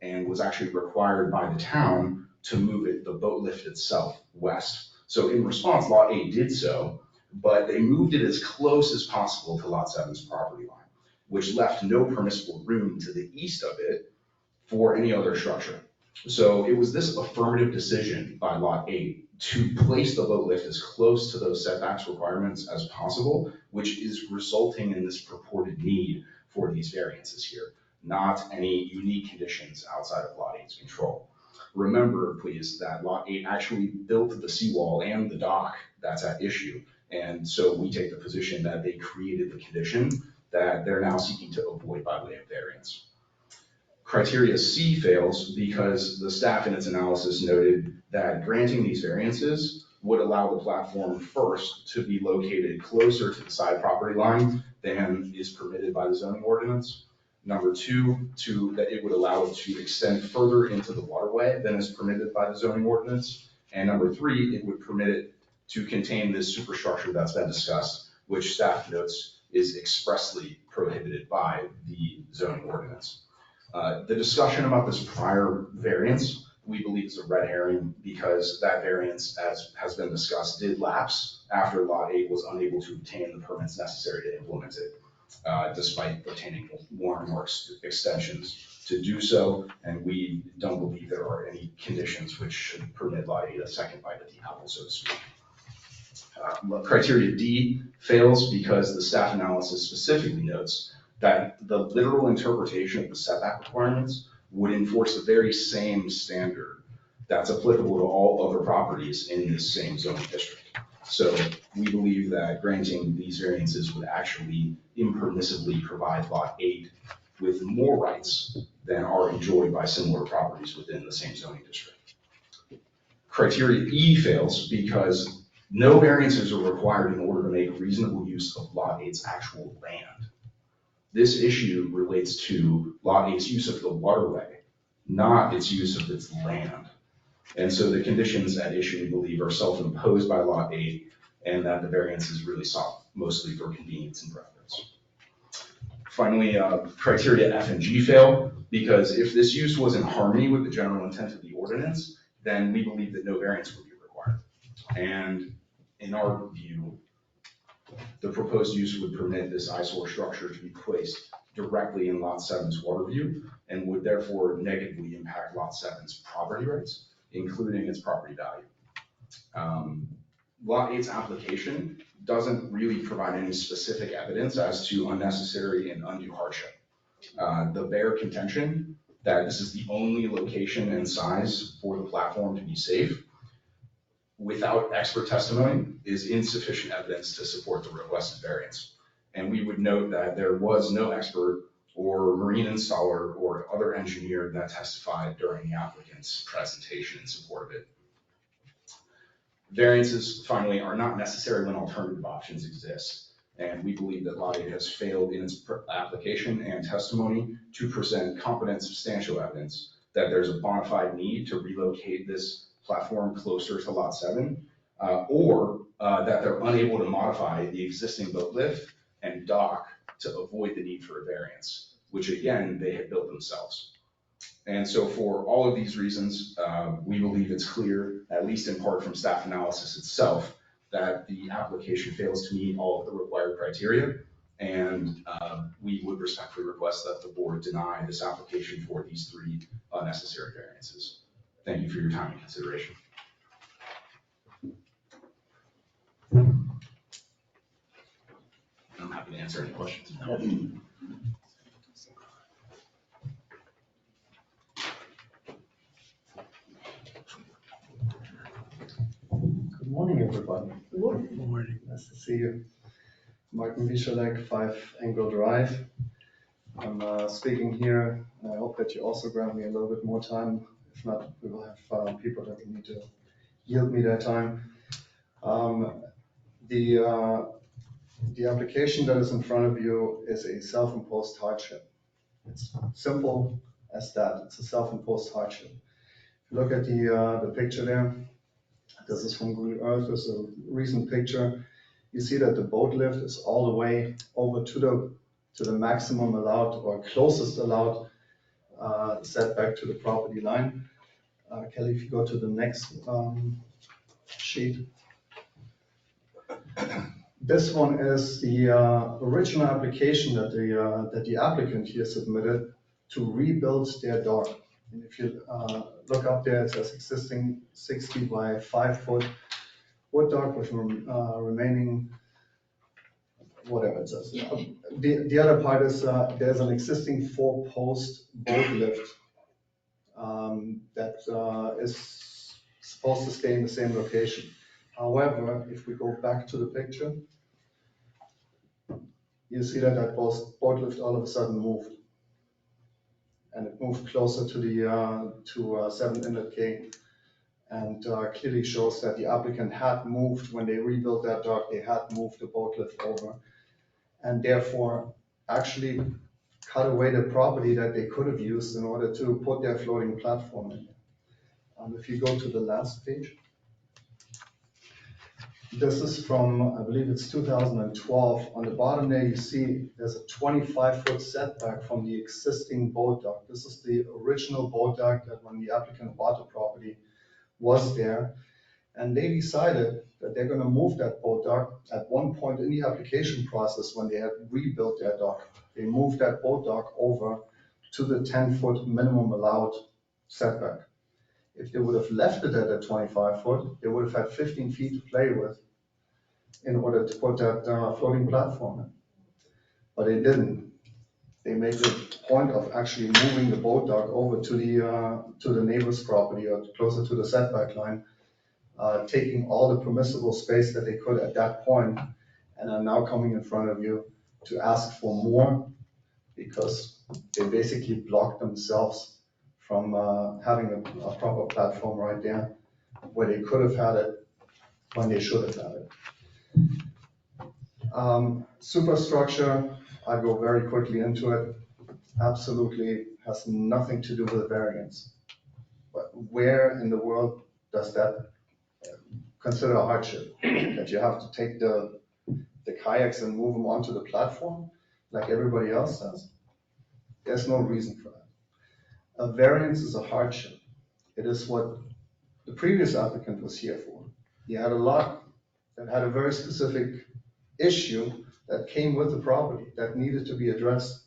and was actually required by the town to move the boat lift itself west. So in response, Lot 8 did so, but they moved it as close as possible to Lot 7's property line, which left no permissible room to the east of it for any other structure. So it was this affirmative decision by Lot 8 to place the boat lift as close to those setbacks requirements as possible, which is resulting in this purported need for these variances here, not any unique conditions outside of Lot 8's control. Remember, please, that Lot 8 actually built the seawall and the dock that's at issue. And so we take the position that they created the condition that they're now seeking to avoid by way of variance. Criteria C fails because the staff in its analysis noted that granting these variances would allow the platform first to be located closer to the side property line than is permitted by the zoning ordinance. Number two, that it would allow it to extend further into the waterway than is permitted by the zoning ordinance. And number three, it would permit it to contain this superstructure that's been discussed, which staff notes is expressly prohibited by the zoning ordinance. The discussion about this prior variance, we believe, is a red herring because that variance, as has been discussed, did lapse after Lot 8 was unable to obtain the permits necessary to implement it, despite obtaining more and more extensions to do so. And we don't believe there are any conditions which should permit Lot 8 a second bite at the apple, so to speak. Criteria D fails because the staff analysis specifically notes that the literal interpretation of the setback requirements would enforce the very same standard that's applicable to all other properties in this same zoning district. So we believe that granting these variances would actually impermissibly provide Lot 8 with more rights than are enjoyed by similar properties within the same zoning district. Criteria E fails because no variances are required in order to make reasonable use of Lot 8's actual land. This issue relates to Lot 8's use of the waterway, not its use of its land. And so the conditions at issue, we believe, are self-imposed by Lot 8, and that the variance is really sought mostly for convenience and preference. Finally, criteria F and G fail because if this use was in harmony with the general intent of the ordinance, then we believe that no variance would be required. And in our view, the proposed use would permit this eyesore structure to be placed directly in Lot 7's water view and would therefore negatively impact Lot 7's property rights, including its property value. Lot 8's application doesn't really provide any specific evidence as to unnecessary and undue hardship. The bare contention that this is the only location and size for the platform to be safe without expert testimony is insufficient evidence to support the requested variance. And we would note that there was no expert or marine installer or other engineer that testified during the applicant's presentation in support of it. Variances, finally, are not necessary when alternative options exist. And we believe that Lot 8 has failed in its application and testimony to present competent substantial evidence that there's a bona fide need to relocate this platform closer to Lot 7, or that they're unable to modify the existing boat lift and dock to avoid the need for a variance, which again, they had built themselves. And so for all of these reasons, we believe it's clear, at least in part from staff analysis itself, that the application fails to meet all of the required criteria. And we would respectfully request that the board deny this application for these 3 unnecessary variances. Thank you for your time and consideration. I'm happy to answer any questions. Good morning, everybody. Good morning. Nice to see you. Martin Wischelek, 5 Angle Drive. I'm speaking here, and I hope that you also grant me a little bit more time. If not, we will have people that need to yield me their time. The application that is in front of you is a self-imposed hardship. It's simple as that. It's a self-imposed hardship. If you look at the picture there, this is from Google Earth. It's a recent picture. You see that the boat lift is all the way over to the maximum allowed or closest allowed setback to the property line. Kelly, if you go to the next sheet. This one is the original application that the applicant here submitted to rebuild their dock. And if you look up there, it says existing 60 by 5 foot wood dock with remaining, whatever it says. The other part is there's an existing 4-post boat lift that is supposed to stay in the same location. However, if we go back to the picture, you see that boat lift all of a sudden moved. And it moved closer to the 7 Inlet Quay, and clearly shows that the applicant had moved, when they rebuilt that dock, they had moved the boat lift over, and therefore actually cut away the property that they could have used in order to put their floating platform in. If you go to the last page. This is from, I believe it's 2012. On the bottom there, you see there's a 25-foot setback from the existing boat dock. This is the original boat dock that when the applicant bought the property was there. And they decided that they're going to move that boat dock at one point in the application process when they had rebuilt their dock. They moved that boat dock over to the 10-foot minimum allowed setback. If they would have left it at a 25-foot, they would have had 15 feet to play with in order to put that floating platform in. But they didn't. They made the point of actually moving the boat dock over to the neighbor's property or closer to the setback line, taking all the permissible space that they could at that point, and are now coming in front of you to ask for more because they basically blocked themselves from having a proper platform right there where they could have had it when they should have had it. Superstructure, I go very quickly into it, absolutely has nothing to do with variance. But where in the world does that consider a hardship? That you have to take the kayaks and move them onto the platform like everybody else does? There's no reason for that. A variance is a hardship. It is what the previous applicant was here for. He had a lot that had a very specific issue that came with the property that needed to be addressed.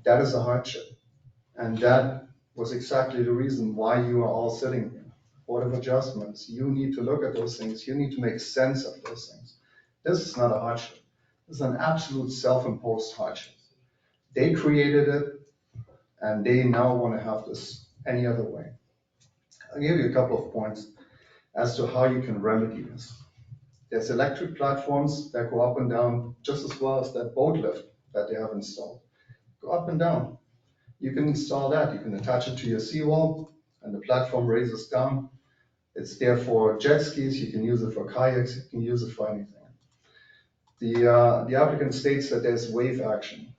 That is a hardship. And that was exactly the reason why you are all sitting here. Board of Adjustments, you need to look at those things. You need to make sense of those things. This is not a hardship. This is an absolute self-imposed hardship. They created it, and they now want to have this any other way. I'll give you a couple of points as to how you can remedy this. There's electric platforms that go up and down just as well as that boat lift that they have installed. Go up and down. You can install that. You can attach it to your seawall, and the platform raises down. It's there for jet skis. You can use it for kayaks. You can use it for anything. The applicant states that there's wave action.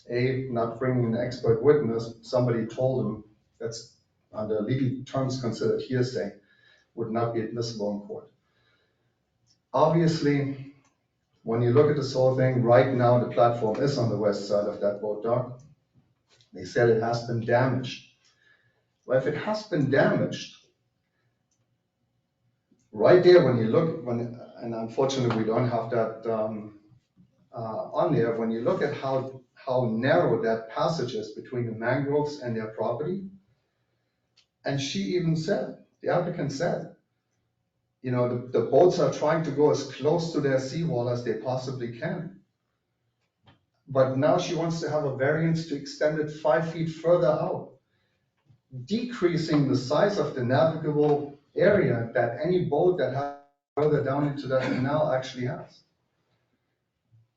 Not bringing an expert witness, somebody told him that's under legal terms considered hearsay, would not be admissible in court. Obviously, when you look at this whole thing, right now the platform is on the west side of that boat dock. They said it has been damaged. Well, if it has been damaged, right there when you look, and unfortunately we don't have that on there, when you look at how narrow that passage is between the mangroves and their property, and she even said, the applicant said, you know, the boats are trying to go as close to their seawall as they possibly can. But now she wants to have a variance to extend it 5 feet further out, decreasing the size of the navigable area that any boat that has further down into that canal actually has.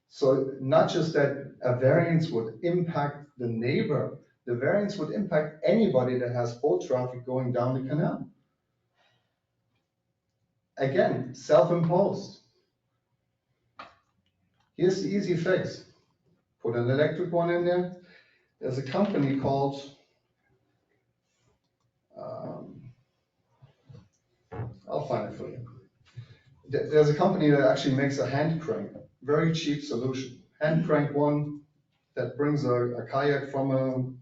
So not just that a variance would impact the neighbor, the variance would impact anybody that has boat traffic going down the canal. Again, self-imposed. Here's the easy fix. Put an electric one in there. There's a company called, I'll find it for you. There's a company that actually makes a hand crank, very cheap solution. Hand crank one that brings a kayak from a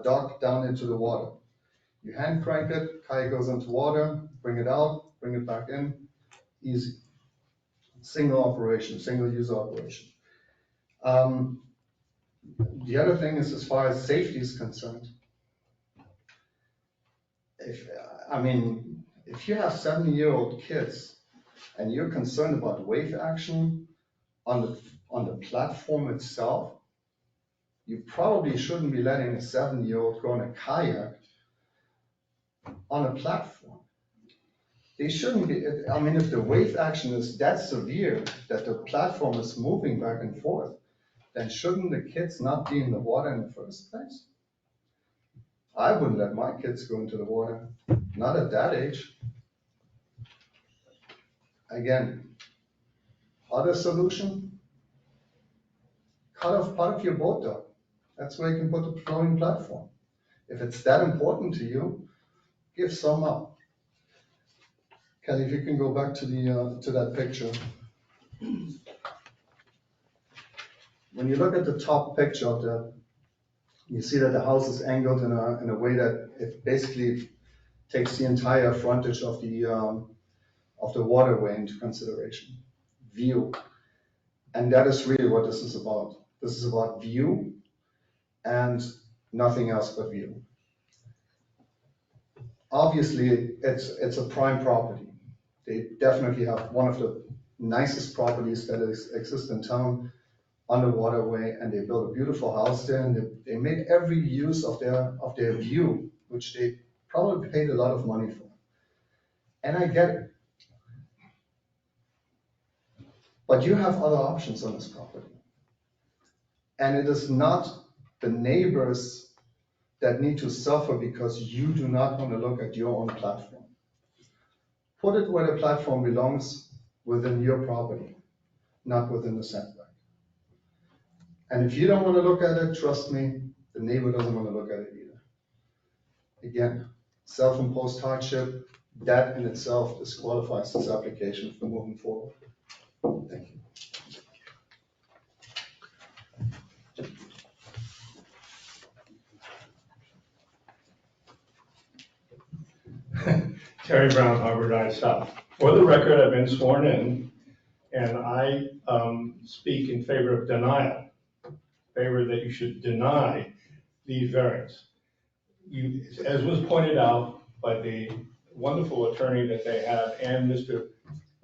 dock down into the water. You hand crank it, kayak goes into water, bring it out, bring it back in, easy. Single operation, single use operation. The other thing is, as far as safety is concerned, if you have 7-year-old kids and you're concerned about wave action on the platform itself, you probably shouldn't be letting a 7-year-old go on a kayak on a platform. They shouldn't be, if the wave action is that severe that the platform is moving back and forth, then shouldn't the kids not be in the water in the first place? I wouldn't let my kids go into the water, not at that age. Again, other solution, cut off part of your boat dock. That's where you can put the floating platform. If it's that important to you, give some up. Kelly, if you can go back to that picture. When you look at the top picture of that, you see that the house is angled in a way that it basically takes the entire frontage of the waterway into consideration. View. And that is really what this is about. This is about view and nothing else but view. Obviously, it's a prime property. They definitely have one of the nicest properties that exist in town on the waterway, and they built a beautiful house there, and they made every use of their view, which they probably paid a lot of money for. And I get it. But you have other options on this property. And it is not the neighbors that need to suffer because you do not want to look at your own platform. Put it where the platform belongs, within your property, not within the setback. And if you don't want to look at it, trust me, the neighbor doesn't want to look at it either. Again, self-imposed hardship, that in itself disqualifies this application from moving forward. Thank you. Terry Brown, Harvard I South. For the record, I've been sworn in, and I speak in favor of denial, favor that you should deny these variants. As was pointed out by the wonderful attorney that they have and Mr.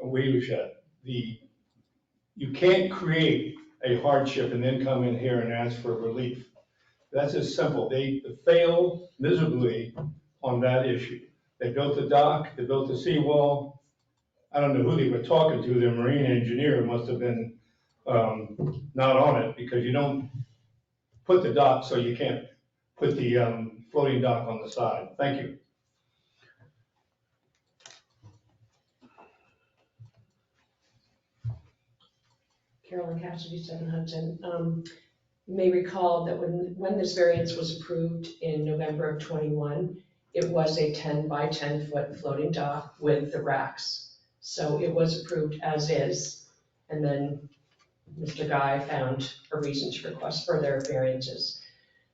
Wheelershad, you can't create a hardship and then come in here and ask for relief. That's as simple. They failed miserably on that issue. They built a dock, they built a seawall. I don't know who they were talking to. Their marine engineer must have been not on it, because you don't put the dock so you can't put the floating dock on the side. Thank you. Carolyn Cassidy, 7 Hudson. You may recall that when this variance was approved in November of '21, it was a 10 by 10 foot floating dock with the racks. So it was approved as is, and then Mr. Guy found a reason to request further variances.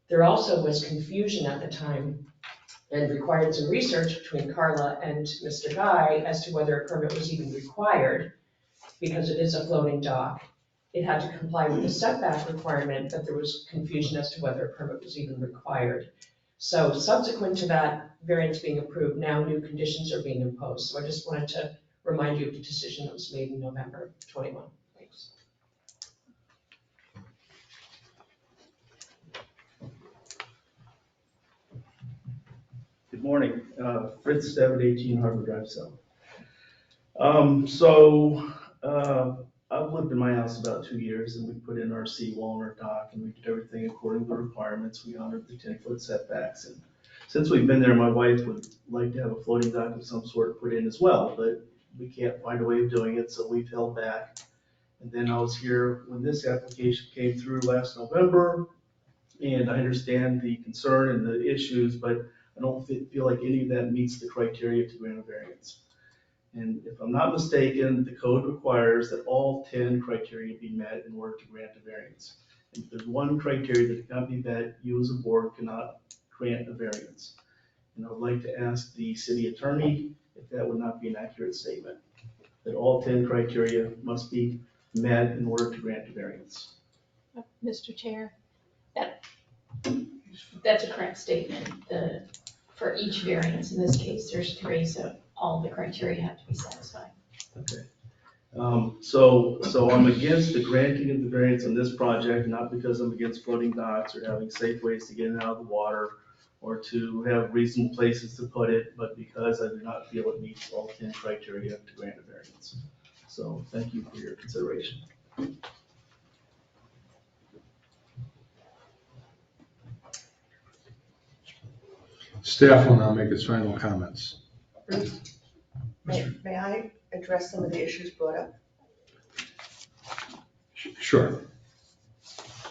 There also was confusion at the time and required some research between Carla and Mr. Guy as to whether a permit was even required, because it is a floating dock. It had to comply with the setback requirement, but there was confusion as to whether a permit was even required. So subsequent to that variance being approved, now new conditions are being imposed. So I just wanted to remind you of the decision that was made in November 21. Thanks. Good morning, Fritz Stebbett, 18 Harbor Drive South. I've lived in my house about 2 years, and we put in our seawall and our dock, and we did everything according to the requirements. We honored the 10-foot setbacks, and since we've been there, my wife would like to have a floating dock of some sort put in as well, but we can't find a way of doing it, so we've held back. And then I was here when this application came through last November, and I understand the concern and the issues, but I don't feel like any of that meets the criteria to grant a variance. And if I'm not mistaken, the code requires that all 10 criteria be met in order to grant a variance. And if there's one criteria that cannot be met, you as a board cannot grant a variance. And I would like to ask the city attorney if that would not be an accurate statement, that all 10 criteria must be met in order to grant a variance. Mr. Chair, that's a correct statement. For each variance, in this case, there's 3, so all the criteria have to be satisfied. Okay. So I'm against the granting of the variance on this project, not because I'm against floating docks or having safe ways to get in and out of the water or to have reasonable places to put it, but because I do not feel it meets all 10 criteria to grant a variance. So thank you for your consideration. Staff will now make its final comments. Bruce, may I address some of the issues brought up? Sure.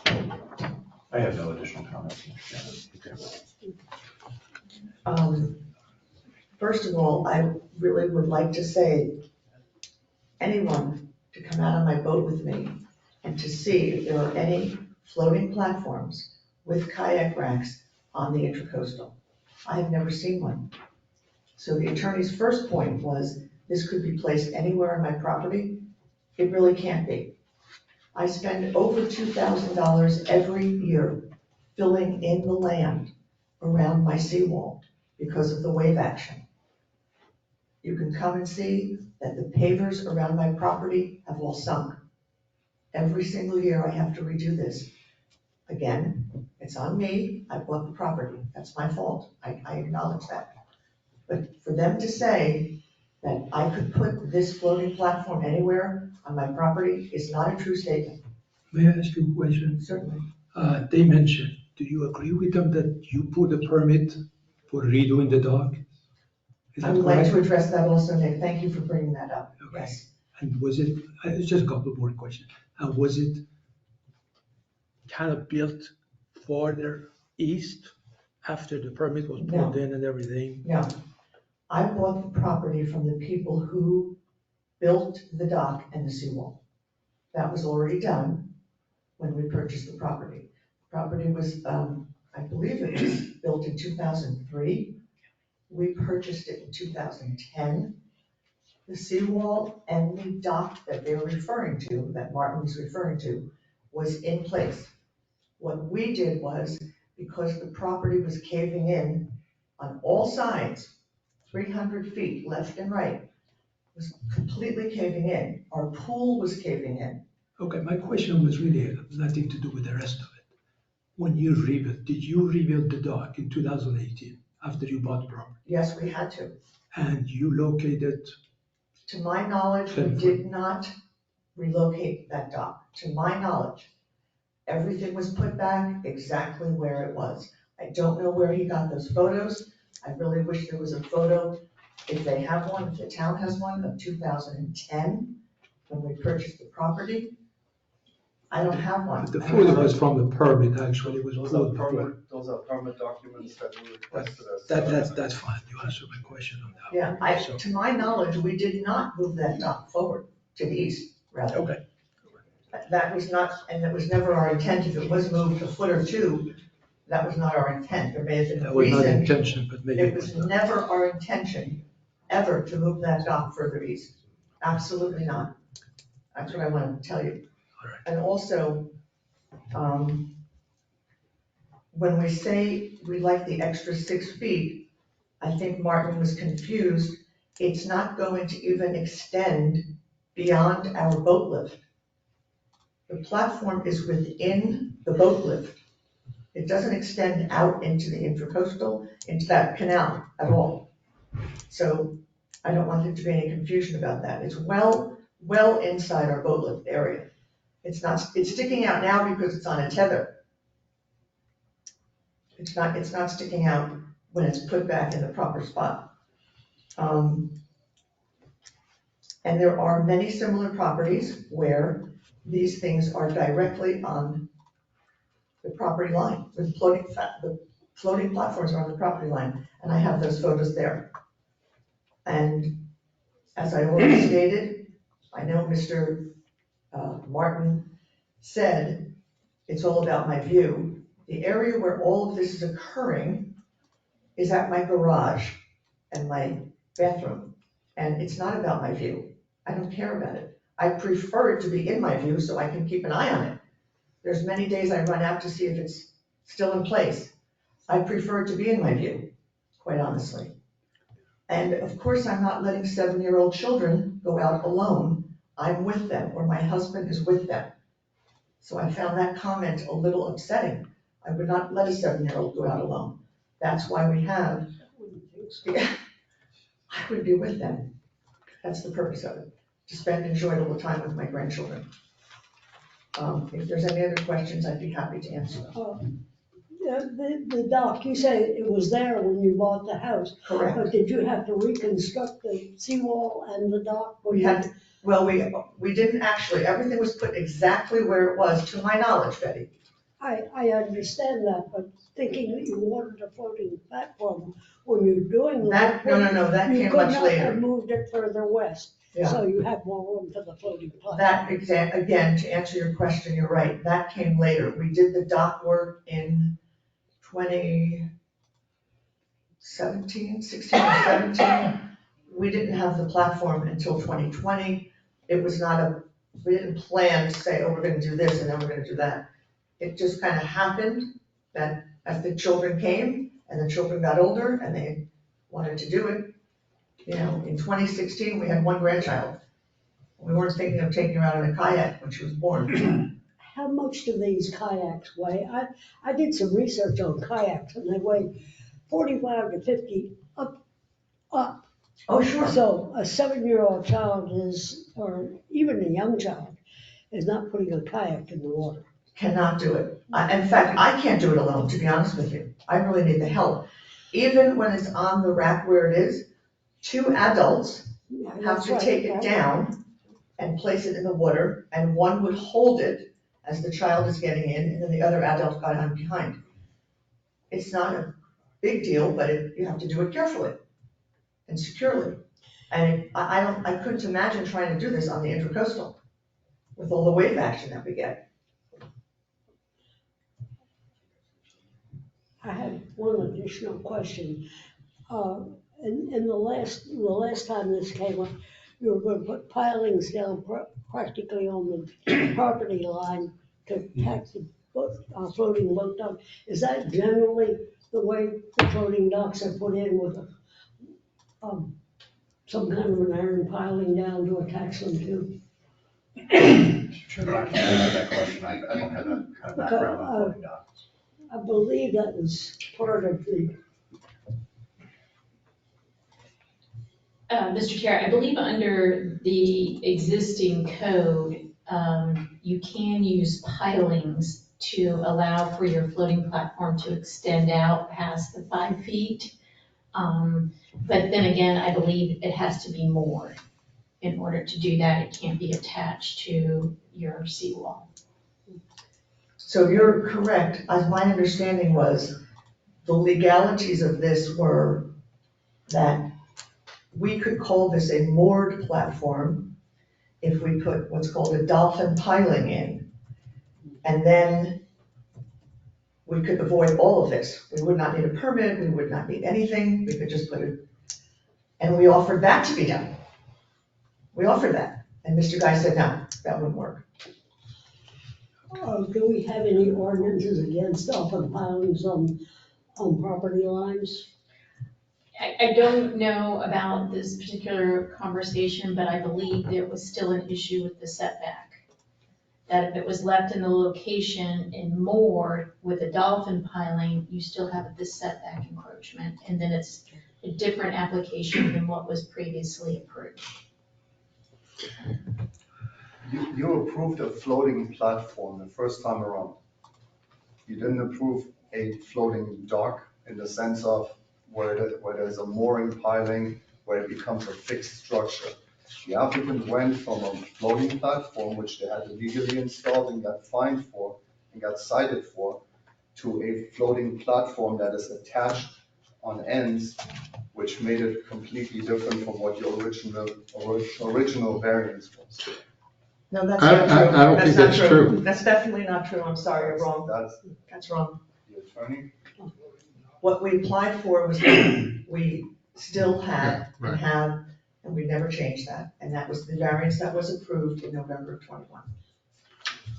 I have no additional comments, Mr. Chairman. First of all, I really would like to say, anyone to come out on my boat with me and to see if there are any floating platforms with kayak racks on the Intracoastal. I have never seen one. So the attorney's first point was this could be placed anywhere on my property. It really can't be. I spend over $2,000 every year filling in the land around my seawall because of the wave action. You can come and see that the pavers around my property have all sunk. Every single year I have to redo this. Again, it's on me. I bought the property. That's my fault. I acknowledge that. But for them to say that I could put this floating platform anywhere on my property is not a true statement. May I ask you a question? Certainly. They mentioned, do you agree with them that you put a permit for redoing the dock? Is I that would like to correct? address that also, Nick. Thank you for bringing that up. Okay. Yes. And was it, it's just a couple more questions. And was it kind of built further east after the permit was pulled in and everything? No. I bought the property from the people who built the dock and the seawall. That was already done when we purchased the property. The property was, I believe it was built in 2003. We purchased it in 2010. The seawall and the dock that they're referring to, that Martin was referring to, was in place. What we did was, because the property was caving in on all sides, 300 feet left and right, was completely caving in. Our pool was caving in. Okay, my question was really nothing to do with the rest of it. When you rebuilt, did you rebuild the dock in 2018 after you bought the property? Yes, we had to. And you located? To my knowledge, we did not relocate that dock. To my knowledge, everything was put back exactly where it was. I don't know where he got those photos. I really wish there was a photo, if they have one, if the town has one, of 2010, when we purchased the property. I don't have one. The footer was from the permit, actually, it was Those are approved before. permit documents that we requested as. That's fine, you answered my question on that. Yeah, So- to my knowledge, we did not move that dock forward to the east, rather. Okay. That was not, and it was never our intent. If it was moved a foot or two, that was not our intent. There may have been a That was not reason. intention, but maybe. It was never our intention ever to move that dock further east. Absolutely not. That's what I want to tell you. And also, when we say we like the extra 6 feet, I think Martin was confused. It's not going to even extend beyond our boat lift. The platform is within the boat lift. It doesn't extend out into the intracoastal, into that canal at all. So I don't want there to be any confusion about that. It's well inside our boat lift area. It's sticking out now because it's on a tether. It's not sticking out when it's put back in the proper spot. And there are many similar properties where these things are directly on the property line. The floating platforms are on the property line, and I have those photos there. And as I already stated, I know Mr. Martin said, it's all about my view. The area where all of this is occurring is at my garage and my bathroom, and it's not about my view. I don't care about it. I prefer it to be in my view so I can keep an eye on it. There's many days I run out to see if it's still in place. I prefer it to be in my view, quite honestly. And of course, I'm not letting 7-year-old children go out alone. I'm with them, or my husband is with them. So I found that comment a little upsetting. I would not let a 7-year-old go out alone. That's why we have, I would be with them. That's the purpose of it, to spend enjoyable time with my grandchildren. If there's any other questions, I'd be happy to answer them. The dock, you say it was there when you bought the house. Correct. But did you have to reconstruct the seawall and the dock? We didn't actually, everything was put exactly where it was, to my knowledge, Betty. I understand that, but thinking that you wanted a floating platform when you're doing that came much you could not later. have moved it further west, Yeah. so you have more room for the floating platform. Again, to answer your question, you're right, that came later. We did the dock work in 2016 or 17. We didn't have the platform until 2020. It was not we didn't plan to say, oh, we're gonna do this and then we're gonna do that. It just kind of happened that as the children came and the children got older and they wanted to do it, in 2016, we had one grandchild. We weren't thinking of taking her out on a kayak when she was born. How much do these kayaks weigh? I did some research on kayaks and they weigh 45 to 50 up. Oh, sure. So a 7-year-old child or even a young child is not putting a kayak in the water. Cannot do it. In fact, I can't do it alone, to be honest with you. I really need the help. Even when it's on the rack where it is, 2 adults have to take it down and place it in the water, and one would hold it as the child is getting in, and then the other adult got on behind. It's not a big deal, but you have to do it carefully and securely. And I couldn't imagine trying to do this on the Intracoastal with all the wave action that we get. I have one additional question. In the last time this came up, you were going to put pilings down practically on the property line to tax the floating boat dock. Is that generally the way the floating docks are put in with some kind of an iron piling down to attach them to? Sure, I can't answer that question. I don't have that kind of background on floating docks. I believe that was part of the. Mr. Chair, I believe under the existing code, you can use pilings to allow for your floating platform to extend out past the 5 feet. But then again, I believe it has to be moored. In order to do that, it can't be attached to your seawall. So you're correct, as my understanding was, the legalities of this were that we could call this a moored platform if we put what's called a dolphin piling in. And then we could avoid all of this. We would not need a permit, we would not need anything, we could just put it, and we offered that to be done. We offered that, and Mr. Guy said, no, that wouldn't work. Do we have any ordinances against dolphin pilings on property lines? I don't know about this particular conversation, but I believe there was still an issue with the setback. That if it was left in the location and moored with a dolphin piling, you still have this setback encroachment, and then it's a different application than what was previously approved. You approved a floating platform the first time around. You didn't approve a floating dock in the sense of where there's a mooring piling, where it becomes a fixed structure. The applicant went from a floating platform, which they had illegally installed and got fined for, and got cited for, to a floating platform that is attached on ends, which made it completely different from what your original variance was. No, that's I not true. don't think not that's true. That's definitely not true, I'm sorry, you're wrong. That's wrong. The attorney? What we applied for was that we still had and have, and we never changed that. And that was the variance that was approved in November of '21.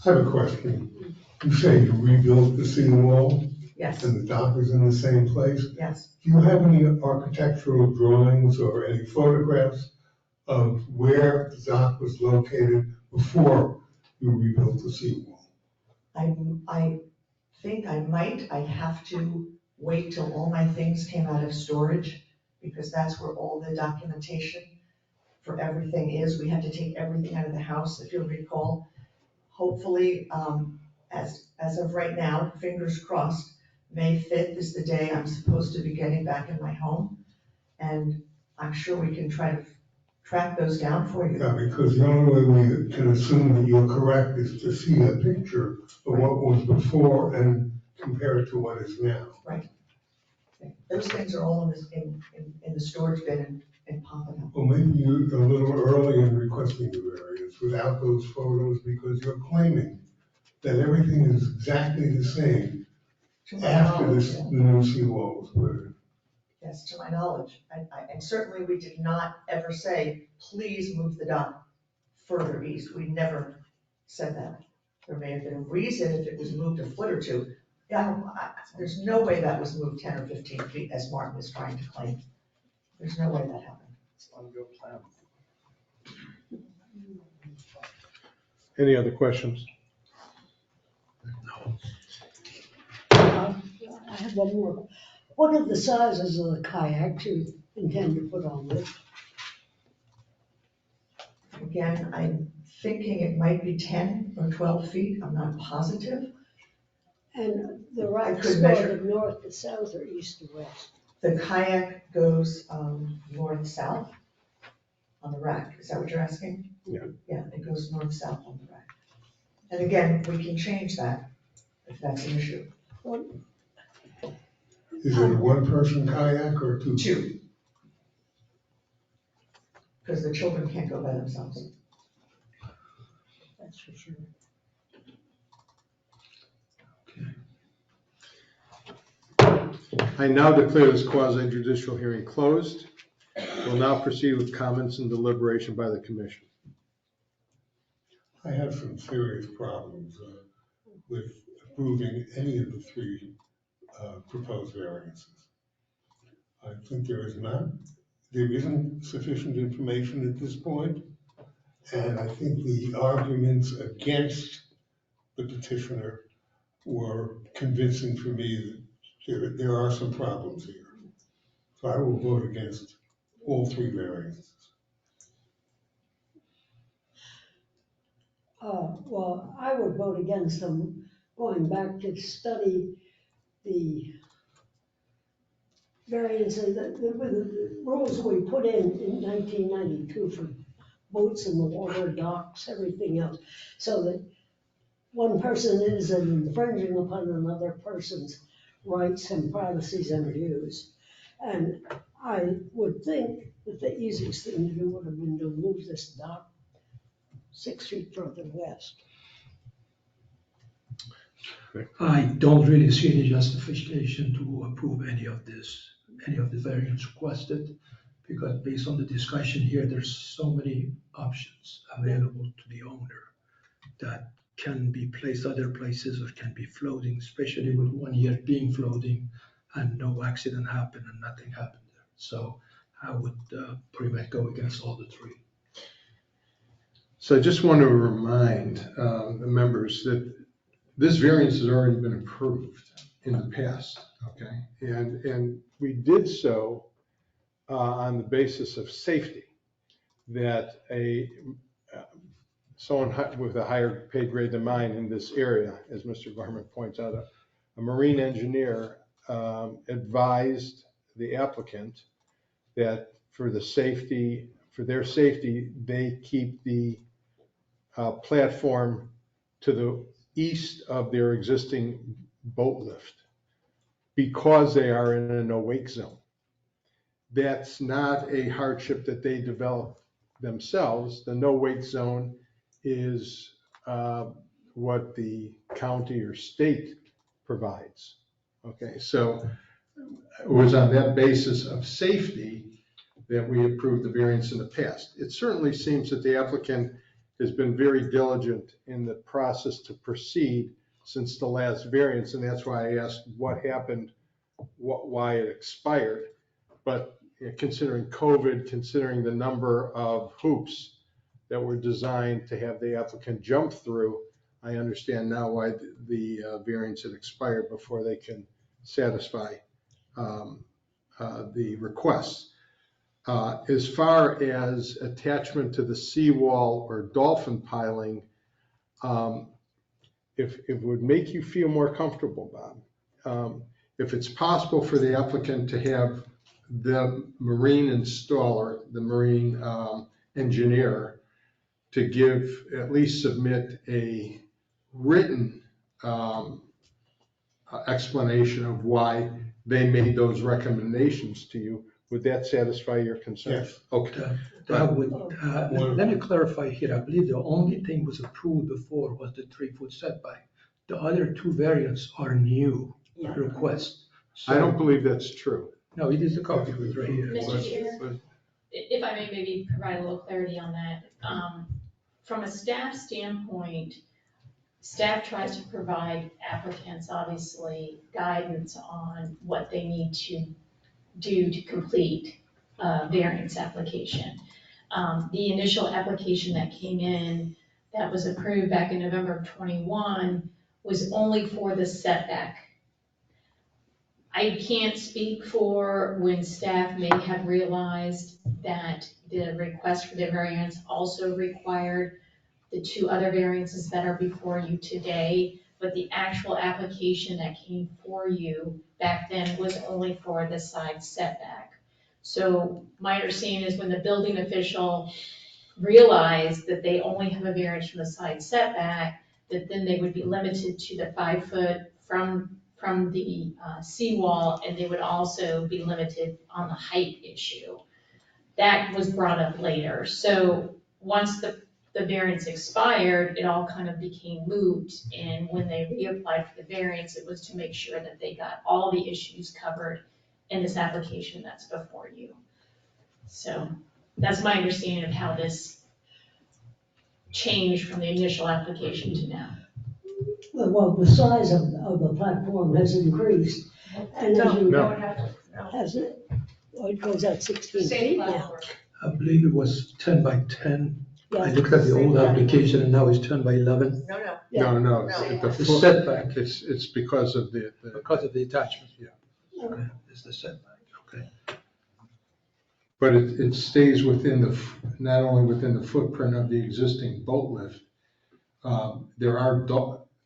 I have a question. You say you rebuilt the seawall? Yes. And the dock is in the same place? Yes. Do you have any architectural drawings or any photographs of where the dock was located before you rebuilt the seawall? I think I might. I'd have to wait till all my things came out of storage, because that's where all the documentation for everything is. We had to take everything out of the house, if you'll recall. Hopefully, as of right now, fingers crossed, May 5th is the day I'm supposed to be getting back in my home. And I'm sure we can try to track those down for you. Yeah, because the only way we can assume that you're correct is to see a picture of what was before and compare it to what is now. Right. Those things are all in the storage bin in Pompano. Well, maybe you're a little early in requesting the variance without those photos, because you're claiming that everything is exactly the same after this, the new seawall was put in. Yes, to my knowledge. And certainly we did not ever say, please move the dock further east. We never said that. There may have been a reason if it was moved a foot or two. There's no way that was moved 10 or 15 feet as Martin is trying to claim. There's no way that happened. It's on your plan. Any other questions? I have one more. What are the sizes of the kayaks you intend to put on this? Again, I'm thinking it might be 10 or 12 feet. I'm not positive. And the I racks could go measure. to north to south or east to west? The kayak goes north-south on the rack. Is that what you're asking? Yeah. Yeah, it goes north-south on the rack. And again, we can change that if that's an issue. Is it a one-person kayak or two? Two. Because the children can't go by themselves. That's for sure. I now declare this quasi judicial hearing closed. We'll now proceed with comments and deliberation by the commission. I have some serious problems with approving any of the three proposed variances. I think there isn't sufficient information at this point, and I think the arguments against the petitioner were convincing for me that there are some problems here. So I will vote against all three variances. Well, I would vote against them, going back to study the variances, the rules we put in 1992 for boats in the water, docks, everything else. So that one person isn't infringing upon another person's rights and privacies and views. And I would think that the easiest thing to do would have been to move this dock 6 feet further west. I don't really see any justification to approve any of the variance requested, because based on the discussion here, there's so many options available to the owner that can be placed other places or can be floating, especially with 1 year being floating and no accident happened and nothing happened there. So I would pretty much go against all the three. So I just want to remind the members that this variance has already been approved in the past, okay? And we did so on the basis of safety, that someone with a higher pay grade than mine in this area, as Mr. Garment points out, a marine engineer advised the applicant that for their safety, they keep the platform to the east of their existing boat lift because they are in a no-wake zone. That's not a hardship that they develop themselves. The no-wake zone is what the county or state provides. Okay, so it was on that basis of safety that we approved the variance in the past. It certainly seems that the applicant has been very diligent in the process to proceed since the last variance, and that's why I asked what happened, why it expired. But considering COVID, considering the number of hoops that were designed to have the applicant jump through, I understand now why the variance had expired before they can satisfy the request. As far as attachment to the seawall or dolphin piling, if it would make you feel more comfortable, Bob, if it's possible for the applicant to have the marine installer, the marine engineer, to at least submit a written explanation of why they made those recommendations to you, would that satisfy your concerns? Yes. Okay. That would, let me clarify here. I believe the only thing was approved before was the 3-foot setback. The other two variants are new requests. I don't believe that's true. No, it is a copy right here. Mr. Chair, if I may maybe provide a little clarity on that. From a staff standpoint, staff tries to provide applicants, obviously, guidance on what they need to do to complete a variance application. The initial application that came in that was approved back in November of 21 was only for the setback. I can't speak for when staff may have realized that the request for the variance also required the two other variances that are before you today, but the actual application that came for you back then was only for the side setback. So my understanding is when the building official realized that they only have a variance from the side setback, that then they would be limited to the 5 foot from the seawall, and they would also be limited on the height issue. That was brought up later. So once the variance expired, it all kind of became moot, and when they reapplied for the variance, it was to make sure that they got all the issues covered in this application that's before you. So that's my understanding of how this changed from the initial application to now. Well, the size of the platform has increased, and as you No. has it? Oh, it goes out 16 feet now. I believe it was 10 by 10. I Yeah. looked at the old application and now it's 10 by 11. No, The the setback. It's because of the Because of the attachment. Yeah. Okay, it's the setback, okay. But it stays within not only within the footprint of the existing boat lift. There are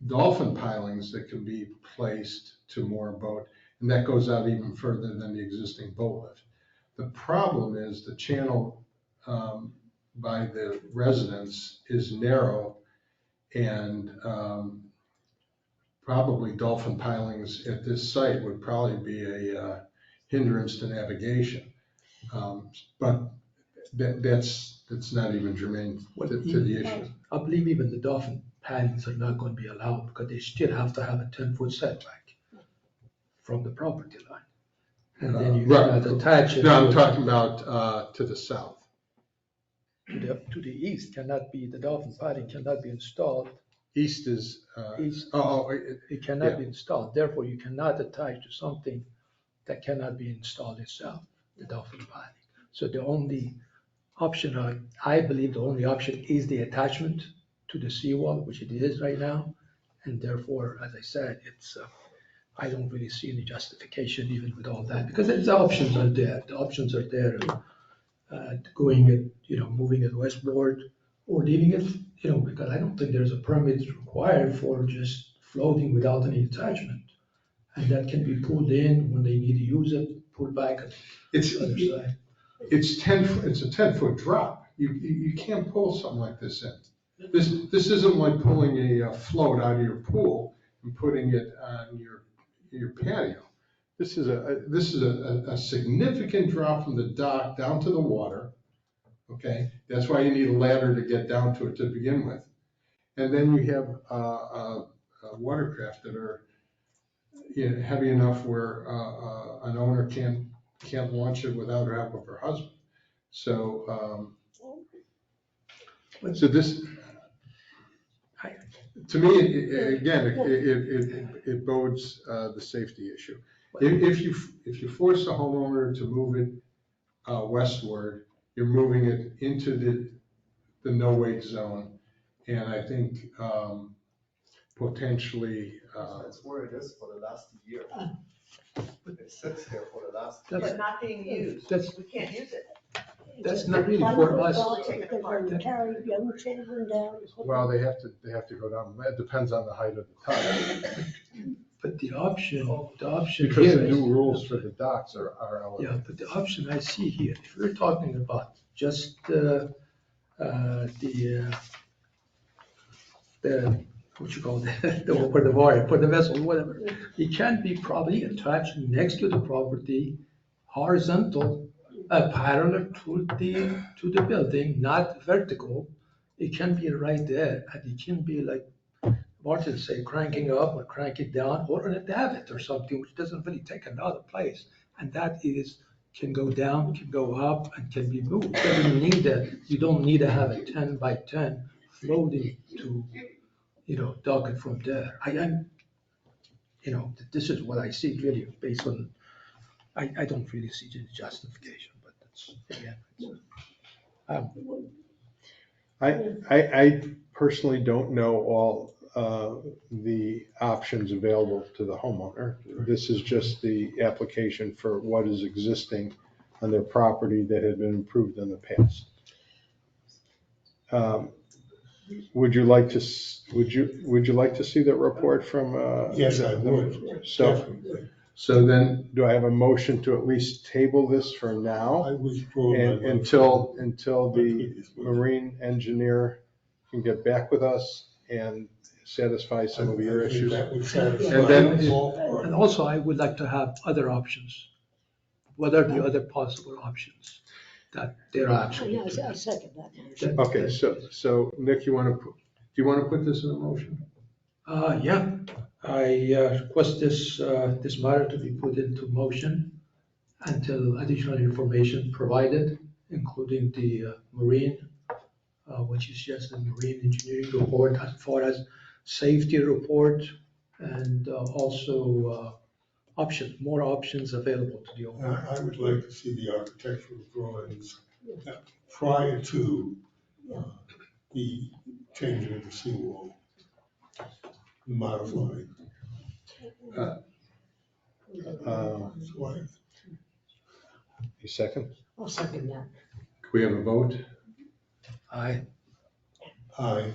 dolphin pilings that can be placed to moor a boat, and that goes out even further than the existing boat lift. The problem is the channel by the residence is narrow, And probably dolphin pilings at this site would probably be a hindrance to navigation. But that's not even germane to the issue. I believe even the dolphin pilings are not going to be allowed because they still have to have a 10-foot setback from the property line. And then you cannot attach it. No, I'm talking about to the south. To the east cannot be, the dolphin piling cannot be installed. East is, East, it yeah. cannot be installed. Therefore, you cannot attach to something that cannot be installed itself, the dolphin piling. So the only option, I believe the only option is the attachment to the seawall, which it is right now. And therefore, as I said, I don't really see any justification even with all that, because the options are there. The options are there, going it, moving it westward or leaving it, because I don't think there's a permit required for just floating without any attachment. And that can be pulled in when they need to use it, pulled back on the other side. It's a 10-foot drop. You can't pull something like this in. This isn't like pulling a float out of your pool and putting it on your patio. This is a significant drop from the dock down to the water. Okay, that's why you need a ladder to get down to it to begin with. And then you have watercraft that are heavy enough where an owner can't launch it without her help of her husband. So this, to me, it bodes the safety issue. If you force the homeowner to move it westward, you're moving it into the no-wake zone, and I think potentially. That's where it is for the last year. It sits there for the last year. But not being used. We can't use it. That's not really for us. If they're going to carry young children down. Well, they have to go down. It depends on the height of the tide. But the option Because here the is. new rules for the docks are elevated. Yeah, but the option I see here, if we're talking about just the what you call for the wire, for the vessel, whatever, it can be probably attached next to the property, horizontal, parallel to the building, not vertical. It can be right there, and it can be like Martin say, cranking up or cranking down, or a davit or something, which doesn't really take a lot of place. And that can go down, can go up, and can be moved. Doesn't need that. You don't need to have a 10 by 10 floating to, dock it from there. This is what I see really based on, I don't really see the justification, but that's, again. I personally don't know all the options available to the homeowner. This is just the application for what is existing on their property that had been improved in the past. Would you like to see that report from? Yes, I would. So then, do I have a motion to at least table this for now? I withdraw my And motion. until the marine engineer can get back with us and satisfy some of your issues. That would satisfy And then, And also, I would like to have other options. What are the other possible options that there are actually? I second that motion. okay, so Nick, do you want to put this in a motion? Yeah, I request this matter to be put into motion until additional information provided, including the marine, which is just the marine engineering report as far as safety report, and also more options available to the owner. I would like to see the architectural drawings prior to the changing of the seawall, modifying. You second? I'll second that. Can we have a vote? Aye. Aye.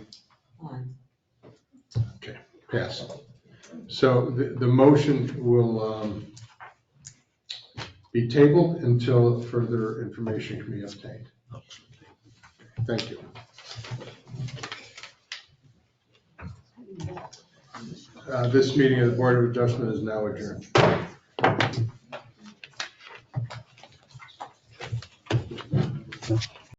Okay, pass. So the motion will be tabled until further information can be obtained. Thank you. This meeting of the Board of Adjustment is now adjourned.